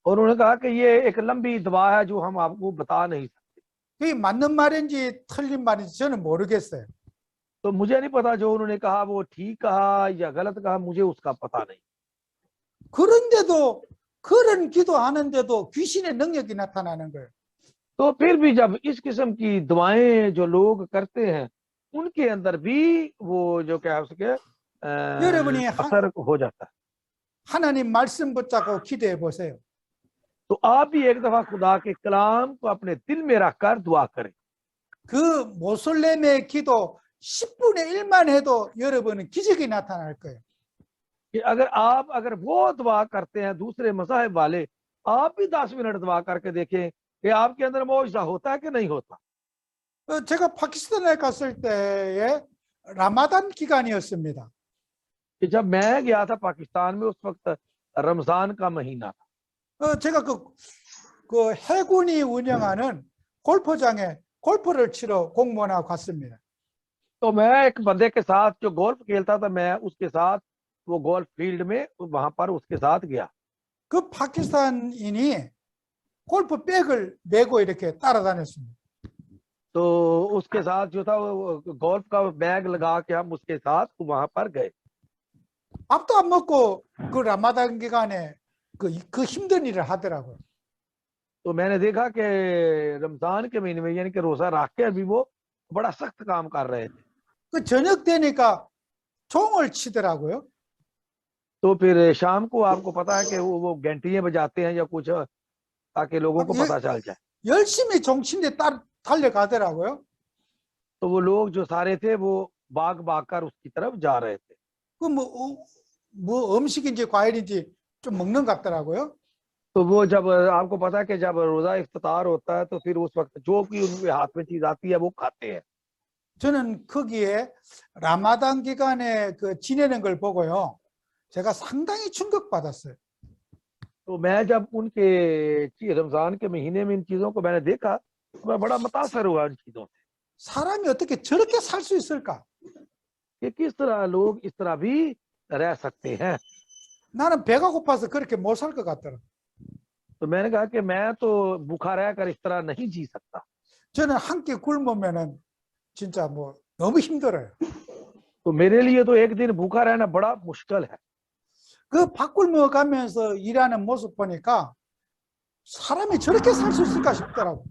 और उन्होंने कहा कि ये एक लंबी दुआ है जो हम आपको बता नहीं सकते। 그게 맞는 말인지 틀린 말인지 저는 모르겠어요. तो मुझे नहीं पता जो उन्होंने कहा वो ठीक कहा या गलत कहा, मुझे उसका पता नहीं। 그런데도 그런 기도하는데도 귀신의 능력이 나타나는 거예요. तो फिर भी जब इस किस्म की दुआएं जो लोग करते हैं उनके अंदर भी वो जो क्या उसके 여러분이 असर हो जाता है। 하나님 말씀 붙잡고 기도해 보세요. तो आप भी एक दफा खुदा के कलाम को अपने दिल में रखकर दुआ करें। 그 모슬렘의 기도 10분의 1만 해도 여러분은 기적이 나타날 거예요. कि अगर वो दुआ करते हैं दूसरे मज़ाहिब वाले, आप भी 10 मिनट दुआ करके देखें कि आपके अंदर मौजज़ा होता है कि नहीं होता। 제가 파키스탄에 갔을 때에 라마단 기간이었습니다. कि जब मैं गया था पाकिस्तान में उस वक्त रमजान का महीना था। 제가 그 해군이 운영하는 골프장에 골프를 치러 공무원하고 갔습니다. तो मैं एक बंदे के साथ जो गोल्फ खेलता था, मैं उसके साथ वो गोल्फ फील्ड में वहां पर उसके साथ गया। 그 파키스탄인이 골프 백을 메고 이렇게 따라다녔습니다. तो तो उसके साथ जो था वो गोल्फ का बैग लगा के हम उसके साथ वहां पर गए। 밥도 안 먹고 그 라마단 기간에 그 힘든 일을 하더라고요. तो मैंने देखा कि रमजान के महीने में यानी कि रोजा रख के अभी वो बड़ा सख्त काम कर रहे थे। 그 저녁 되니까 종을 치더라고요. तो फिर शाम को आपको पता है कि वो घंटियां बजाते हैं या कुछ ताकि लोगों को ये- पता चल जाए। 열심히 종친데 달려가더라고요. तो वो लोग जो सारे थे वो भाग भाग कर उसकी तरफ जा रहे थे। 뭐 음식인지 과일인지 좀 먹는 것 같더라고요. तो वो जब आपको पता है कि जब रोजा इफ्तार होता है तो फिर उस वक्त जो भी उनके हाथ में चीज आती है वो खाते हैं। 저는 거기에 라마단 기간에 그 지내는 걸 보고요. 제가 상당히 충격받았어요. तो मैं जब उनके रमजान के महीने में इन चीजों को मैंने देखा तो मैं बड़ा मुतासर हुआ इन चीजों से 사람이 어떻게 저렇게 살 수 있을까? कि किस तरह लोग इस तरह भी रह सकते हैं। 나는 배가 고파서 그렇게 못 살 것 같더라고요. तो मैंने कहा कि मैं तो भूखा रहकर इस तरह नहीं जी सकता। 저는 한 끼 굶으면은 진짜 뭐 너무 힘들어요. तो मेरे लिए तो एक दिन भूखा रहना बड़ा मुश्किल है। 그 밥 굶어 가면서 일하는 모습 보니까 사람이 저렇게 살 수 있을까 싶더라고.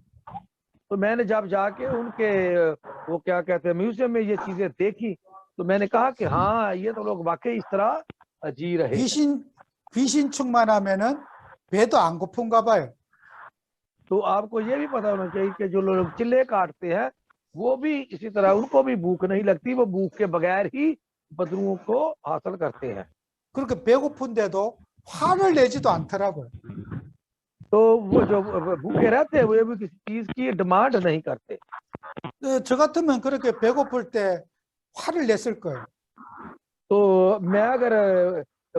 तो मैंने जब जाके उनके वो क्या कहते हैं म्यूजियम में ये चीजें देखी तो मैंने कहा कि हाँ ये तो लोग वाकई इस तरह जी रहे हैं। 귀신 충만하면은 배도 안 고픈가 봐요. तो आपको ये भी पता होना चाहिए कि जो लोग चिल्ले काटते हैं वो भी इसी तरह उनको भी भूख नहीं लगती, वो भूख के बगैर ही बदरुओं को हासिल करते हैं। 그렇게 배고픈데도 화를 내지도 않더라고요. तो वो जो भूखे रहते हैं वो भी किसी चीज की डिमांड नहीं करते। 저 같으면 그렇게 배고플 때 화를 냈을 거예요. तो मैं अगर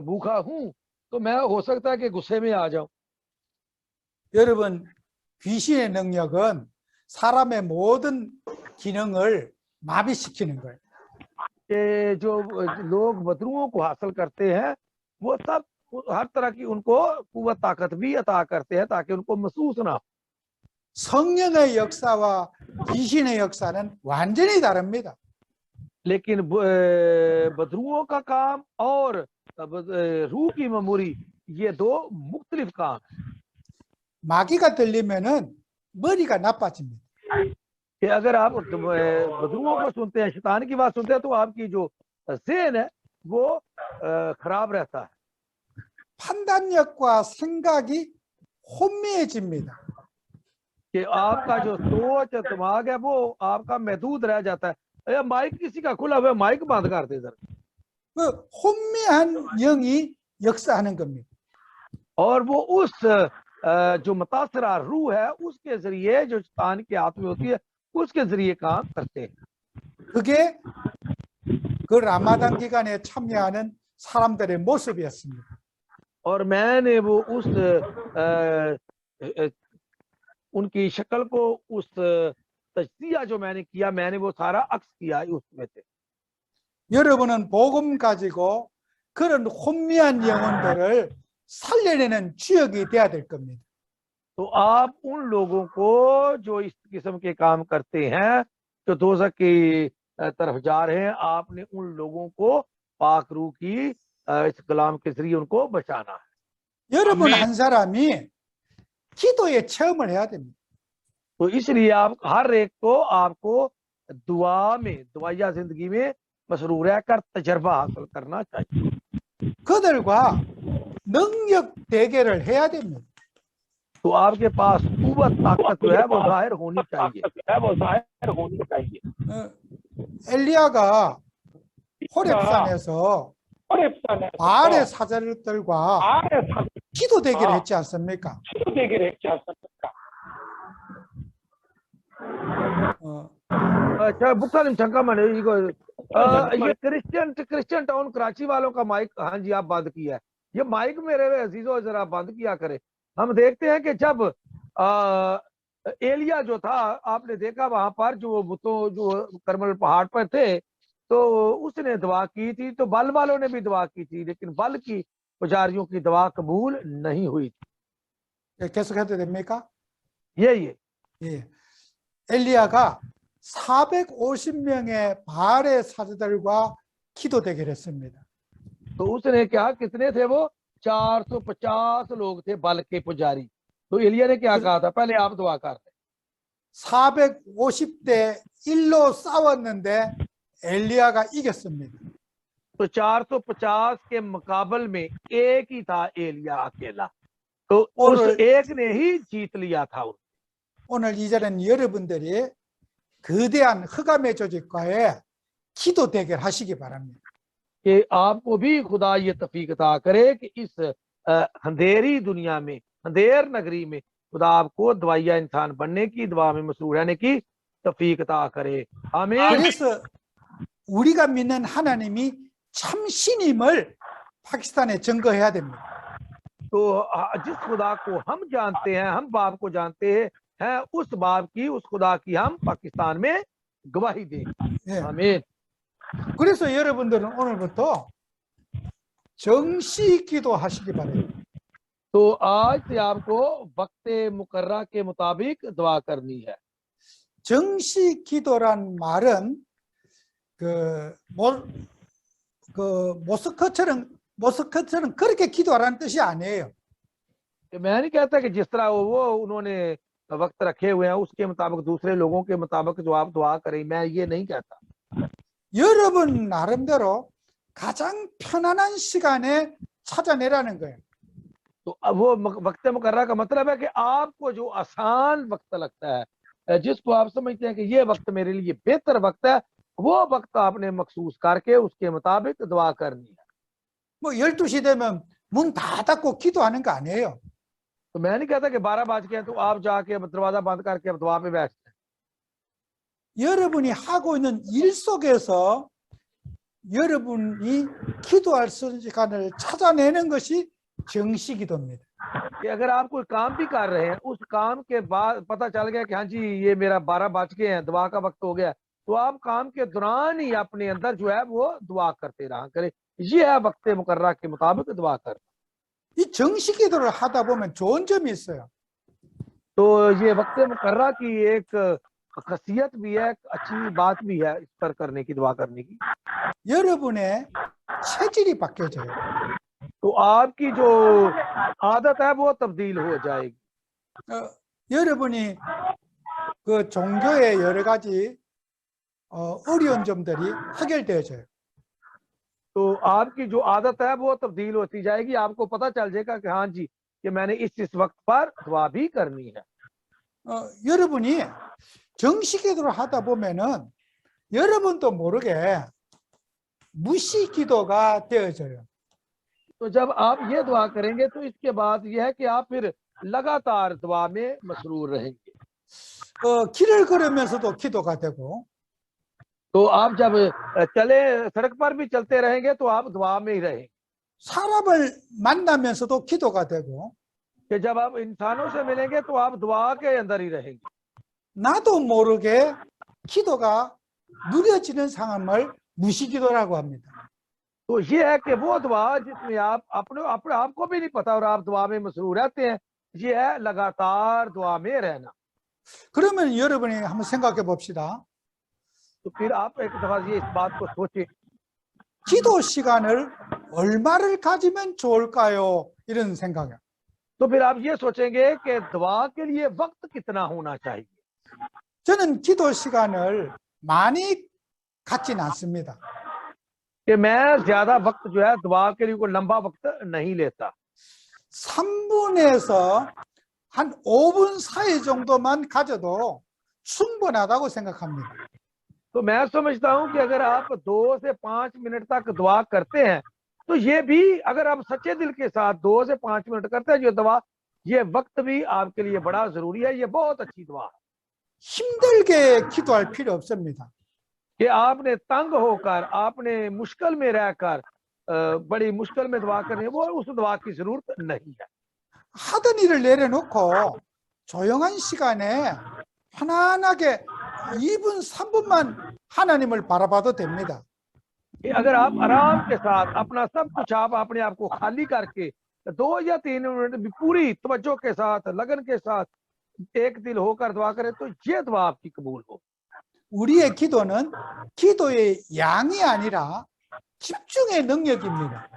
भूखा हूं तो मैं हो सकता है कि गुस्से में आ जाऊं। 여러분, 귀신의 능력은 사람의 모든 기능을 마비시키는 거예요. कि जो लोग बदरुओं को हासिल करते हैं वो सब हर तरह की उनको कुव्वत ताकत भी अता करते हैं ताकि उनको महसूस ना हो। 성령의 역사와 귀신의 역사는 완전히 다릅니다. लेकिन बदरुओं का काम और रूह की मेमोरी ये दो मुख्तलिफ काम है। 마귀가 들리면은 머리가 나빠집니다. कि अगर आप बदरुओं को सुनते हैं, शैतान की बात सुनते हैं तो आपकी जो ज़हन है वो खराब रहता है। 판단력과 생각이 혼미해집니다. कि आपका जो सोच दिमाग है वो आपका महदूद रह जाता है। अरे माइक किसी का खुला हुआ है, माइक बंद कर दे जरा। 그 혼미한 영이 역사하는 겁니다. और वो उस जो मुतासरा रूह है उसके जरिए जो शैतान की आत्मा होती है उसके जरिए काम करते हैं। 그게 그 라마단 기간에 참여하는 사람들의 모습이었습니다. और मैंने वो उस उनकी शक्ल को उस तजजिया जो मैंने किया मैंने वो सारा अक्स किया उसमें से। 여러분은 복음 가지고 그런 혼미한 영혼들을 살려내는 주역이 돼야 될 겁니다. तो आप उन लोगों को जो इस किस्म के काम करते हैं जो दोज़ख की तरफ जा रहे हैं, आपने उन लोगों को पाक रूह की इस कलाम के जरिए उनको बचाना है। 여러분 한 사람이 기도에 체험을 해야 됩니다. तो इसलिए आप हर एक को आपको दुआ में दुआया जिंदगी में मसरूर रहकर तजर्बा हासिल करना चाहिए। 그들과 능력 대결을 해야 됩니다. तो आपके पास कुव्वत ताकत जो है वो जाहिर होनी चाहिए। 엘리야가 호렙산에서 바알의 사자들과 기도 대결을 했지 않습니까? अच्छा बुखारिम 잠깐만요. 이거 ये क्रिश्चियन टाउन कराची वालों का माइक, हाँ जी आप बंद किया है। ये माइक मेरे अजीजों जरा बंद किया करे। हम देखते हैं कि जब एलिया जो था आपने देखा वहां पर जो बुतों जो करमल पहाड़ पर थे तो उसने दुआ की थी, तो बल वालों ने भी दुआ की थी लेकिन बल की पुजारियों की दुआ कबूल नहीं हुई थी। 계속해도 됩니까? ये 예. 엘리야가 450명의 바알의 사제들과 기도 대결했습니다. तो उसने क्या, कितने थे वो? 450 लोग थे बल के पुजारी। तो एलिया ने क्या कहा था? पहले आप दुआ कर दे। 450대 1로 싸웠는데 엘리야가 이겼습니다. तो 450 के मुकाबल में एक ही था, एलिया अकेला। तो उस और- एक ने ही जीत लिया था। 오늘 이 자리는 여러분들이 거대한 흑암의 조직과의 기도 대결 하시기 바랍니다. कि आपको भी खुदा ये तौफीक अता करे कि इस अंधेरी दुनिया में, अंधेर नगरी में खुदा आपको दवाइया इंसान बनने की, दुआ में मसरूर रहने की तौफीक अता करे। आमीन। 그래서 우리가 믿는 하나님이 참 신임을 파키스탄에 증거해야 됩니다. तो जिस खुदा को हम जानते हैं, हम बाप को जानते हैं, उस बाप की, उस खुदा की हम पाकिस्तान में गवाही दें। 예. आमीन। 그래서 여러분들은 오늘부터 정시 기도하시기 바랍니다. तो आज से आपको वक्त मुकर्रा के मुताबिक दुआ करनी है। 정시 기도란 말은 모스크처럼 그렇게 기도하라는 뜻이 아니에요. मैं नहीं कहता कि जिस तरह वो उन्होंने वक्त रखे हुए हैं उसके मुताबिक दूसरे लोगों के मुताबिक जो आप दुआ करें, मैं ये नहीं कहता। 여러분 나름대로 가장 편안한 시간에 찾아내라는 거예요. तो अब वो वक्त मुकर्रा का मतलब है कि आपको जो आसान वक्त लगता है, जिसको आप समझते हैं कि ये वक्त मेरे लिए बेहतर वक्त है, वो वक्त आपने मखसूस करके उसके मुताबिक दुआ करनी है। 뭐 12시 되면 문 다 닫고 기도하는 거 아니에요. तो मैं नहीं कहता कि 12 बज गए तो आप जाके दरवाजा बंद करके अब दुआ पे बैठ जाए। 여러분이 하고 있는 일 속에서 여러분이 기도할 수 있는 시간을 찾아내는 것이 정시 기도입니다. कि अगर आप कोई काम भी कर रहे हैं, उस काम के बाद पता चल गया कि हाँ जी ये मेरा 12 बज गए हैं, दुआ का वक्त हो गया, तो आप काम के दौरान ही अपने अंदर जो है वो दुआ करते रहा करें। ये है वक्त मुकर्रा के मुताबिक दुआ कर। 이 정시 기도를 하다 보면 좋은 점이 있어요. तो ये वक्त मुकर्रा की एक खसियत भी है, अच्छी बात भी है इस पर करने की, दुआ करने की। 여러분의 체질이 바뀌어져요. तो आपकी जो आदत है वो तब्दील हो जाएगी। 여러분이 그 종교의 여러 가지 어려운 점들이 해결되어져요. तो आपकी जो आदत है वो तब्दील होती जाएगी। आपको पता चल जाएगा कि हाँ जी कि मैंने इस वक्त पर दुआ भी करनी है। 여러분이 정시 기도를 하다 보면은 여러분도 모르게 무시 기도가 되어져요. तो जब आप ये दुआ करेंगे तो इसके बाद यह है कि आप फिर लगातार दुआ में मसरूर रहेंगे। 길을 걸으면서도 기도가 되고 तो आप जब चले, सड़क पर भी चलते रहेंगे तो आप दुआ में ही रहेंगे। 사람을 만나면서도 기도가 되고 कि जब आप इंसानों से मिलेंगे तो आप दुआ के अंदर ही रहेंगे। 나도 모르게 기도가 누려지는 상황을 무시기도라고 합니다. तो ये है कि वो दुआ जिसमें आप अपने आपको भी नहीं पता और आप दुआ में मसरूर रहते हैं, ये है लगातार दुआ में रहना। 그러면 여러분이 한번 생각해 봅시다. तो फिर आप एक दफा ये इस बात को सोचें, 기도 시간을 얼마를 가지면 좋을까요? 이런 생각이에요. तो फिर आप ये सोचेंगे कि दुआ के लिए वक्त कितना होना चाहिए। 저는 기도 시간을 많이 갖진 않습니다. कि मैं ज्यादा वक्त जो है दुआ के लिए कोई लंबा वक्त नहीं लेता। 3분에서 한 5분 사이 정도만 가져도 충분하다고 생각합니다. तो मैं समझता हूं कि अगर आप 2 से 5 मिनट तक दुआ करते हैं तो ये भी, अगर आप सच्चे दिल के साथ 2 से 5 मिनट करते हैं जो दुआ, ये वक्त भी आपके लिए बड़ा जरूरी है। ये बहुत अच्छी दुआ है 힘들게 기도할 필요 없습니다. कि आपने तंग होकर, आपने मुश्किल में रहकर बड़ी मुश्किल में दुआ करनी है, वो उस दुआ की जरूरत नहीं है। 하던 일을 내려놓고 조용한 시간에 편안하게 2분, 3분만 하나님을 바라봐도 됩니다. कि अगर आप आराम के साथ अपना सब कुछ आप अपने आप को खाली करके 2 या 3 मिनट भी पूरी तवज्जो के साथ, लगन के साथ एक दिल होकर दुआ करें तो ये दुआ आपकी कबूल हो। 우리의 기도는 기도의 양이 아니라 집중의 능력입니다.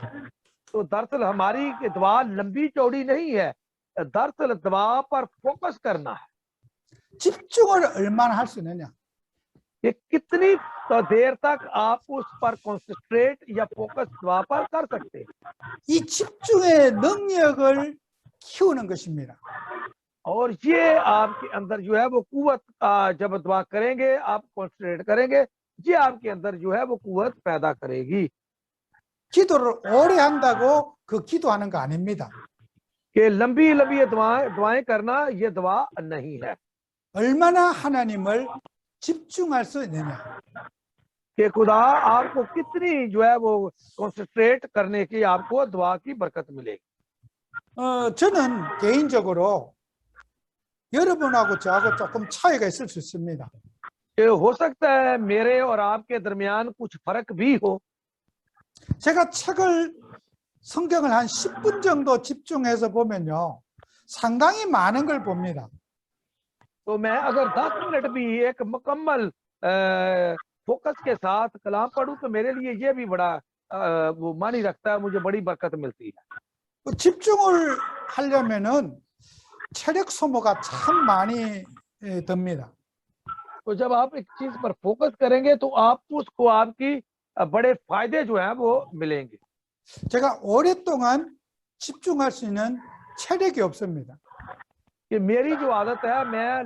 तो दरअसल हमारी दुआ लंबी चौड़ी नहीं है, दरअसल दुआ पर फोकस करना है 집중을 얼마나 할 수 있느냐. कि कितनी तो देर तक आप उस पर कॉन्सेंट्रेट या फोकस दुआ पर कर सकते हैं। 이 집중의 능력을 키우는 것입니다. और ये आपके अंदर जो है वो कुव्वत, जब दुआ करेंगे आप कॉन्सेंट्रेट करेंगे, ये आपके अंदर जो है वो कुव्वत पैदा करेगी। 기도를 오래 한다고 그 기도하는 거 아닙니다. कि लंबी लंबी दुआएं करना ये दुआ नहीं है। 얼마나 하나님을 집중할 수 있느냐. कि खुदा आपको कितनी जो है वो कॉन्सेंट्रेट करने की आपको दुआ की बरकत मिलेगी। 저는 개인적으로 여러분하고 저하고 조금 차이가 있을 수 있습니다. कि हो सकता है मेरे और आपके दरमियान कुछ फर्क भी हो। 제가 성경을 한 10분 정도 집중해서 보면요, 상당히 많은 걸 봅니다. तो मैं अगर 10 मिनट भी एक मुकम्मल फोकस के साथ कलाम पढ़ूं तो मेरे लिए ये भी बड़ा वो मानी रखता है, मुझे बड़ी बरकत मिलती है। 집중을 하려면은 체력 소모가 참 많이 듭니다. तो जब आप एक चीज पर फोकस करेंगे तो आपको उसको आपकी बड़े फायदे जो हैं वो मिलेंगे। 제가 오랫동안 집중할 수 있는 체력이 없습니다. कि मेरी जो आदत है मैं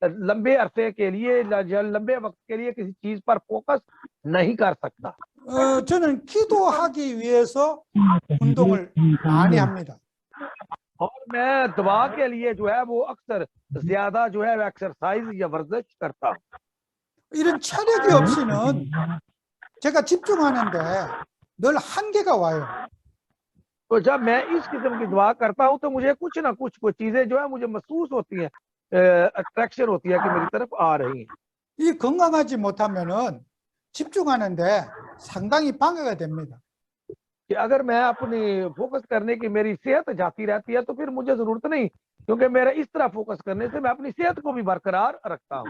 लंबे अरसे के लिए लंबे वक्त के लिए किसी चीज पर फोकस नहीं कर सकता। 저는 기도하기 위해서 운동을 많이 합니다. और मैं दुआ के लिए जो है वो अक्सर ज्यादा जो है एक्सरसाइज या वर्जिश करता हूँ। 이런 체력이 없이는 제가 집중하는데 늘 한계가 와요. तो जब मैं इस किस्म की दुआ करता हूँ तो मुझे कुछ ना कुछ चीजें जो है मुझे महसूस होती हैं, अट्रैक्शन होती है कि मेरी तरफ आ रही हैं। 이 건강하지 못하면은 집중하는데 상당히 방해가 됩니다. कि अगर मैं अपनी फोकस करने की मेरी सेहत जाती रहती है तो फिर मुझे जरूरत नहीं, क्योंकि मेरा इस तरह फोकस करने से मैं अपनी सेहत को भी बरकरार रखता हूँ।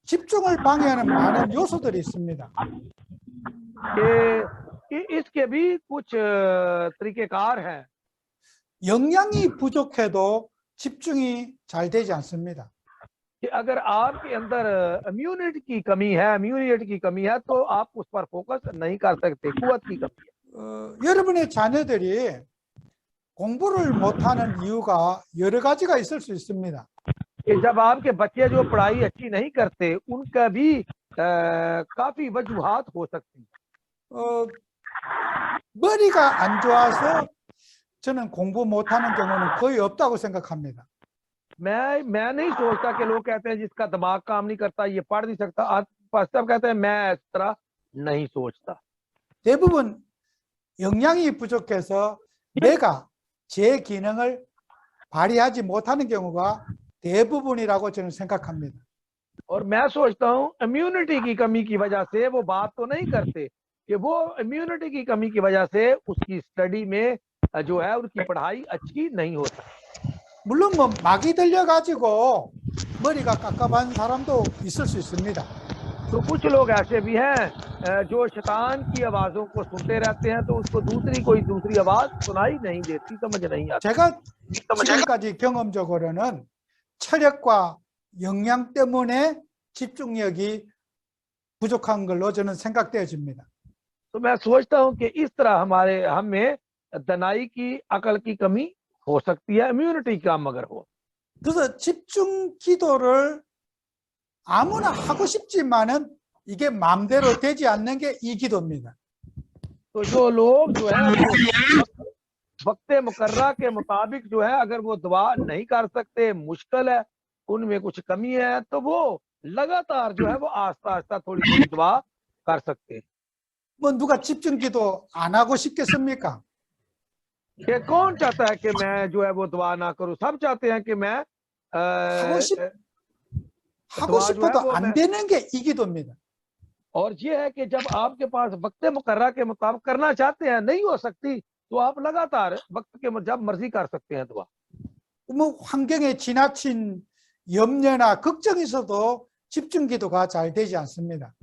집중을 방해하는 많은 요소들이 있습니다. कि इसके भी कुछ तरीकेकार हैं। 영양이 부족해도 집중이 잘 되지 않습니다. कि अगर आपके अंदर इम्यूनिटी की कमी है तो आप उस पर फोकस नहीं कर सकते, कुव्वत की कमी है। 여러분의 자녀들이 공부를 못하는 이유가 여러 가지가 있을 수 있습니다. कि जब आपके बच्चे जो पढ़ाई अच्छी नहीं करते उनका भी काफी वजूहात हो सकती है। 머리가 안 좋아서 저는 공부 못하는 경우는 거의 없다고 생각합니다. मैं नहीं सोचता कि लोग कहते हैं जिसका दिमाग काम नहीं करता ये पढ़ नहीं सकता, आज सब कहते हैं, मैं इस तरह नहीं सोचता। 대부분 영양이 부족해서 뇌가 제 기능을 발휘하지 못하는 경우가 대부분이라고 저는 생각합니다. और मैं सोचता हूँ इम्यूनिटी की कमी की वजह से वो बात तो नहीं करते, कि वो इम्यूनिटी की कमी की वजह से उसकी स्टडी में जो है उनकी पढ़ाई अच्छी नहीं होती। 물론 뭐 막이 들려 가지고 머리가 깝깝한 사람도 있을 수 있습니다. तो कुछ लोग ऐसे भी हैं जो शैतान की आवाजों को सुनते रहते हैं तो उसको दूसरी आवाज सुनाई नहीं देती, समझ नहीं आती। 제가 지금까지 경험적으로는 체력과 영양 때문에 집중력이 부족한 걸로 저는 생각되어집니다. तो मैं सोचता हूँ कि इस तरह हम में दनाई की, अकल की कमी हो सकती है, इम्यूनिटी कम अगर हो। 그래서 집중 기도를 아무나 하고 싶지만은 이게 마음대로 되지 않는 게 이 기도입니다. तो जो लोग जो है वक्त मुकर्रा के मुताबिक जो है अगर वो दुआ नहीं कर सकते, मुश्किल है, उनमें कुछ कमी है, तो वो लगातार जो है वो आस्ता आस्ता थोड़ी दुआ कर सकते हैं। 뭐 누가 집중 기도 안 하고 싶겠습니까? कि कौन चाहता है कि मैं जो है वो दुआ ना करूं? सब चाहते हैं कि मैं 하고 싶어도 안 되는 게 이 기도입니다. और ये है कि जब आपके पास वक्त मुकर्रा के मुताबिक करना चाहते हैं, नहीं हो सकती, तो आप लगातार वक्त के जब मर्जी कर सकते हैं दुआ। 뭐 환경에 지나친 염려나 걱정이 있어도 집중 기도가 잘 되지 않습니다.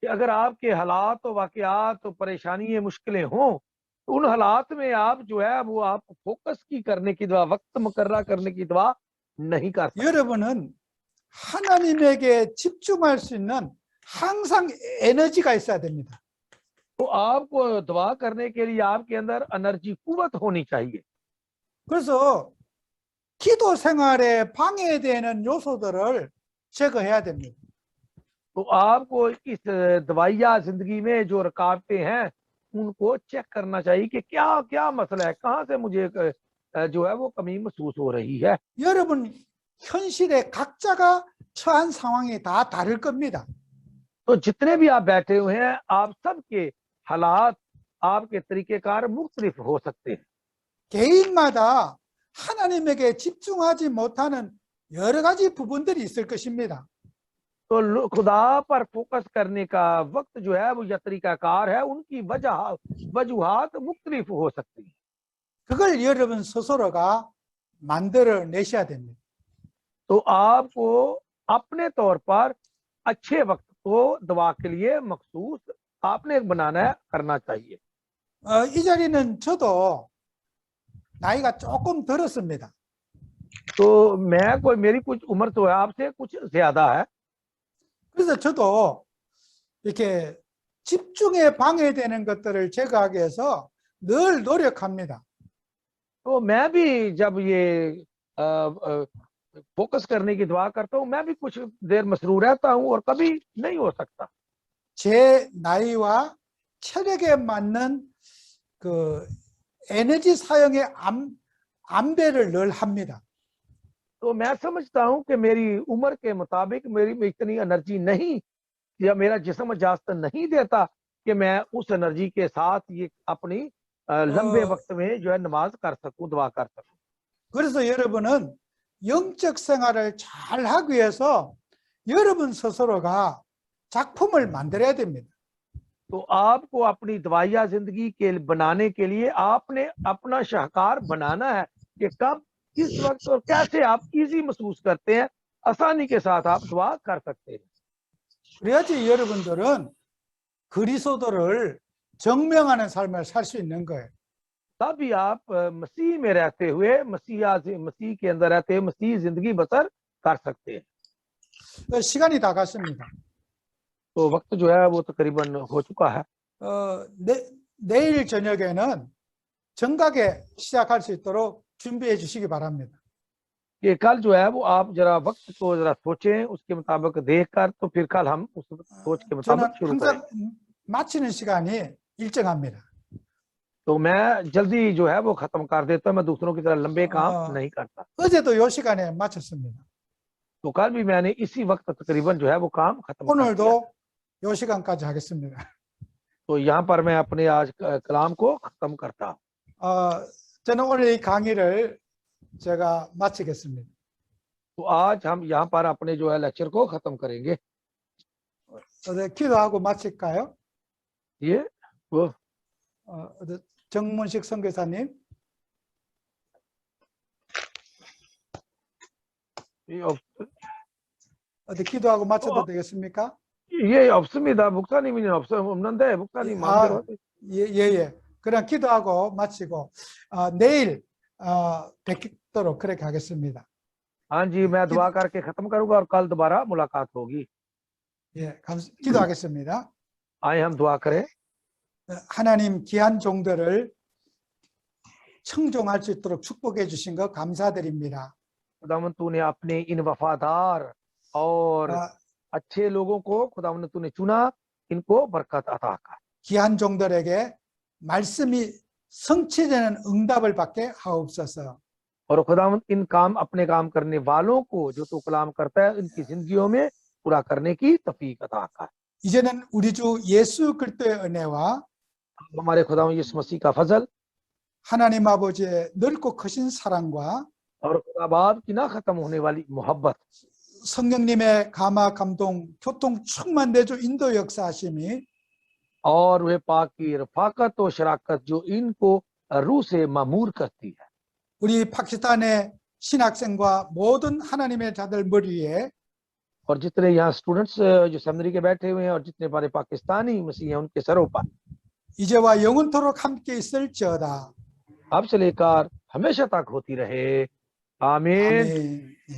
कि अगर आपके हालात और वाकयात और परेशानी मुश्किलें हों तो उन हालात में आप जो है वो आप फोकस की करने की दुआ, वक्त मुकर्रा करने की दुआ नहीं कर सकते। 여러분은 하나님에게 집중할 수 있는 항상 에너지가 있어야 됩니다. तो आपको दुआ करने के लिए आपके अंदर एनर्जी, कुव्वत होनी चाहिए। 그래서 기도 생활에 방해되는 요소들을 제거해야 됩니다. तो आपको इस दवाइया जिंदगी में जो रुकावटें हैं उनको चेक करना चाहिए कि क्या क्या मसला है, कहाँ से मुझे जो है वो कमी महसूस हो रही है। 여러분 현실에 각자가 처한 상황이 다 다를 겁니다. तो जितने भी आप बैठे हुए हैं आप सबके हालात, आपके तरीकेकार मुख्तलिफ हो सकते हैं। 개인마다 하나님에게 집중하지 못하는 여러 가지 부분들이 있을 것입니다. तो खुदा पर फोकस करने का वक्त जो है वो या तरीकाकार है, उनकी वजूहात मुख्तलिफ हो सकती है। 그걸 여러분 스스로가 만들어내셔야 됩니다. तो आपको अपने तौर पर अच्छे वक्त को दुआ के लिए मखसूस आपने बनाना है, करना चाहिए। 이 자리는 저도 나이가 조금 들었습니다. तो मेरी कुछ उम्र तो है आपसे कुछ ज्यादा है, 그래서 저도 이렇게 집중에 방해되는 것들을 제거하기 위해서 늘 노력합니다. तो मैं भी जब ये फोकस करने की दुआ करता हूँ मैं भी कुछ देर मसरूर रहता हूँ और कभी नहीं हो सकता। 제 나이와 체력에 맞는 그 에너지 사용의 안배를 늘 합니다. तो मैं समझता हूँ कि मेरी उम्र के मुताबिक मेरी में इतनी एनर्जी नहीं, या मेरा जिस्म इजाजत नहीं देता कि मैं उस एनर्जी के साथ ये अपनी लंबे वक्त में जो है नमाज कर सकूं, दुआ कर सकूं। 그래서 여러분은 영적 생활을 잘 하기 위해서 여러분 스스로가 작품을 만들어야 됩니다. तो आपको अपनी दवाइया जिंदगी के बनाने के लिए आपने अपना शाहकार बनाना है कि कब, किस वक्त और कैसे आप इजी महसूस करते हैं, आसानी के साथ आप दुआ कर सकते हैं। 그래야지 여러분들은 그리스도를 증명하는 삶을 살 수 있는 거예요. तभी आप मसीह में रहते हुए मसीह के अंदर रहते हुए मसीह जिंदगी बसर कर सकते हैं। 시간이 다 갔습니다. तो वक्त जो है वो तकरीबन हो चुका है। 내일 저녁에는 정각에 시작할 수 있도록 준비해 주시기 바랍니다. कि कल जो है वो आप जरा वक्त को जरा सोचें, उसके मुताबिक देखकर तो फिर कल हम उस सोच के मुताबिक 저는 शुरू करें। 항상 마치는 시간이 일정합니다. तो मैं जल्दी जो है वो खत्म कर देता हूँ, मैं दूसरों की तरह लंबे काम नहीं करता। 어제도 이 시간에 마쳤습니다. तो कल भी मैंने इसी वक्त तकरीबन जो है वो काम खत्म कर दिया। 오늘도 이 시간까지 하겠습니다. तो यहाँ पर मैं अपने आज कलाम को खत्म करता हूँ। 저는 오늘 이 강의를 제가 마치겠습니다. तो आज हम यहाँ पर अपने जो है लेक्चर को खत्म करेंगे। 기도하고 마칠까요? ये वो 정문식 선교사님. 기도하고 마쳐도 되겠습니까? 예, 없습니다. 목사님이 없는데 목사님 마음대로. 예. 그럼 기도하고 마치고 내일 뵙도록 그렇게 하겠습니다. हाँ जी, मैं दुआ करके खत्म करूंगा और कल दोबारा मुलाकात होगी। 예, 기도하겠습니다. आए हम दुआ करें। 하나님 귀한 종들을 청종할 수 있도록 축복해 주신 것 감사드립니다. खुदावंद तूने अपने इन वफादार और अच्छे लोगों को खुदावंद तूने चुना, इनको बरकत अता कर। 귀한 종들에게 말씀이 성취되는 응답을 받게 하옵소서. और खुदावंद इन काम अपने काम करने वालों को जो तू कलाम करता है इनकी जिंदगियों में पूरा करने की तौफीक अता कर। 이제는 우리 주 예수 그리스도의 은혜와 हमारे खुदावंद यीशु मसीह का फजल 하나님 아버지의 넓고 크신 사랑과 और खुदा बाप की ना खत्म होने वाली मोहब्बत, 성령님의 감화 감동 교통 충만대 주 인도 역사하심이 और वे पाक की रफाकत और शराकत जो इनको रूह से मामूर करती है। 우리 파키스탄의 신학생과 모든 하나님의 자들 머리에 और जितने यहाँ स्टूडेंट्स जो सेमिनरी के बैठे हुए हैं और जितने हमारे पाकिस्तानी मसीह हैं उनके सरों पर 이제와 영원토록 함께 있을지어다. अब से लेकर हमेशा तक होती रहे। आमीन। 아멘.